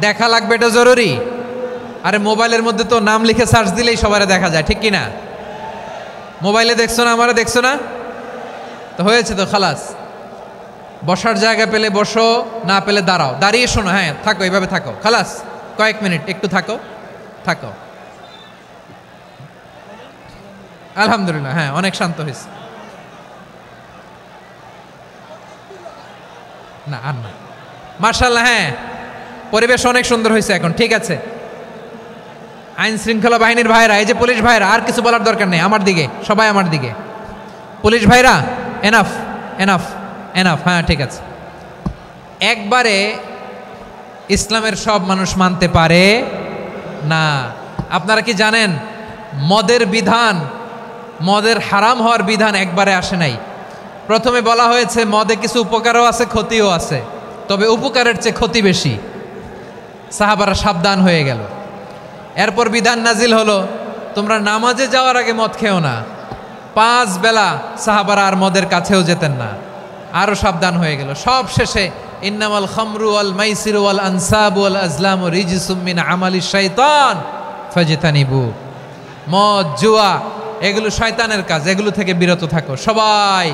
দেখা লাগবে, এটা জরুরি। আরে মোবাইলের মধ্যে তো নাম লিখে সার্চ দিলেই সবারে দেখা যায়, ঠিক কি না? মোবাইলে দেখছো না, আমারে দেখছো না, তো হয়েছে তো, খালাস। বসার জায়গা পেলে বসো, না পেলে দাঁড়াও, দাঁড়িয়ে শোনো। হ্যাঁ থাকো, এইভাবে থাকো, খালাস। কয়েক মিনিট একটু থাকো, থাকো। আলহামদুলিল্লাহ, হ্যাঁ অনেক শান্ত হয়েছে। না আর না, মার্শাল্লাহ, হ্যাঁ পরিবেশ অনেক সুন্দর হয়েছে এখন, ঠিক আছে। আইন শৃঙ্খলা বাহিনীর ভাইরা, এই যে পুলিশ ভাইরা, আর কিছু বলার দরকার নেই, আমার দিকে সবাই, আমার দিকে। পুলিশ ভাইরা এনাফ, এনাফ, এনাফ, হ্যাঁ ঠিক আছে। একবারে ইসলামের সব মানুষ মানতে পারে না। আপনারা কি জানেন মদের বিধান, মদের হারাম হওয়ার বিধান একবারে আসে নাই। প্রথমে বলা হয়েছে মদে কিছু উপকারও আছে, ক্ষতিও আছে, তবে উপকারের চেয়ে ক্ষতি বেশি। সাহাবারা সাবধান হয়ে গেল। এরপর বিধান নাজিল হলো, তোমরা নামাজে যাওয়ার আগে মদ খেও না। 5 বেলা সাহাবারা আর মদের কাছেও যেতেন না, আরো সাবধান হয়ে গেল। সব শেষে ইন্নামাল খামরু ওয়াল মাইসিরু ওয়াল আনসাবু ওয়াল আজলামু রিজসুম মিন আমালিশ শাইতান ফাজতানিবু। মদ, জুয়া এগুলো শয়তানের কাজ, এগুলো থেকে বিরত থাকো। সবাই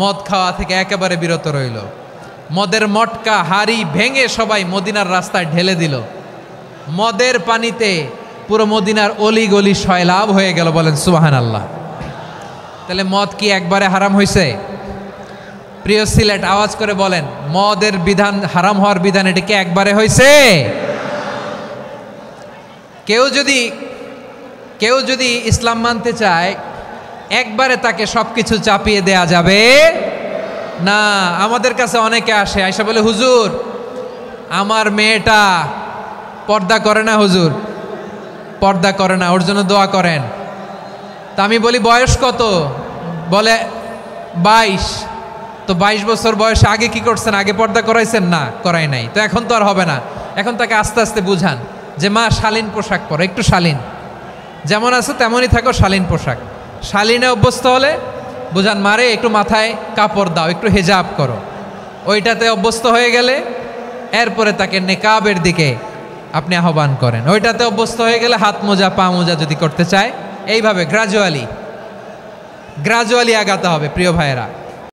মদ খাওয়া থেকে একেবারে বিরত রইল। মদের মটকা হাড়ি ভেঙে সবাই মদিনার রাস্তায় ঢেলে দিল। মদের পানিতে পুরো মদিনার অলি গলি সয়লাভ হয়ে গেল। বলেন সুবহানাল্লাহ। তাহলে মদ কি একবারে হারাম হয়েছে? প্রিয় সিলেট, আওয়াজ করে বলেন, মদের বিধান, হারাম হওয়ার বিধান, এটা কি একবারে হয়েছে? কেউ যদি ইসলাম মানতে চায়, একবারে তাকে সবকিছু চাপিয়ে দেয়া যাবে না। আমাদের কাছে অনেকে আসে, আয়সা বলে, হুজুর আমার মেয়েটা পর্দা করে না, হুজুর পর্দা করে না, ওর জন্য দোয়া করেন। তা আমি বলি বয়স কত? বলে 22। তো 22 বছর বয়সে আগে কি করছেন? আগে পর্দা করাইছেন? না, করাই নাই। তো এখন তো আর হবে না। এখন তাকে আস্তে আস্তে বুঝান যে মা শালীন পোশাক পরো, একটু শালীন, যেমন আছে তেমনই থাকো, শালীন পোশাক। শালীনে অভ্যস্ত হলে বুঝান, মারে একটু মাথায় কাপড় দাও, একটু হেজাব করো। ওইটাতে অভ্যস্ত হয়ে গেলে এরপরে তাকে নেকাবের দিকে আপনি আহ্বান করেন। ওইটাতে অভ্যস্ত হয়ে গেলে হাত মোজা, পা মোজা যদি করতে চায়, এইভাবে গ্রাজুয়ালি আগাতে হবে প্রিয় ভাইয়েরা।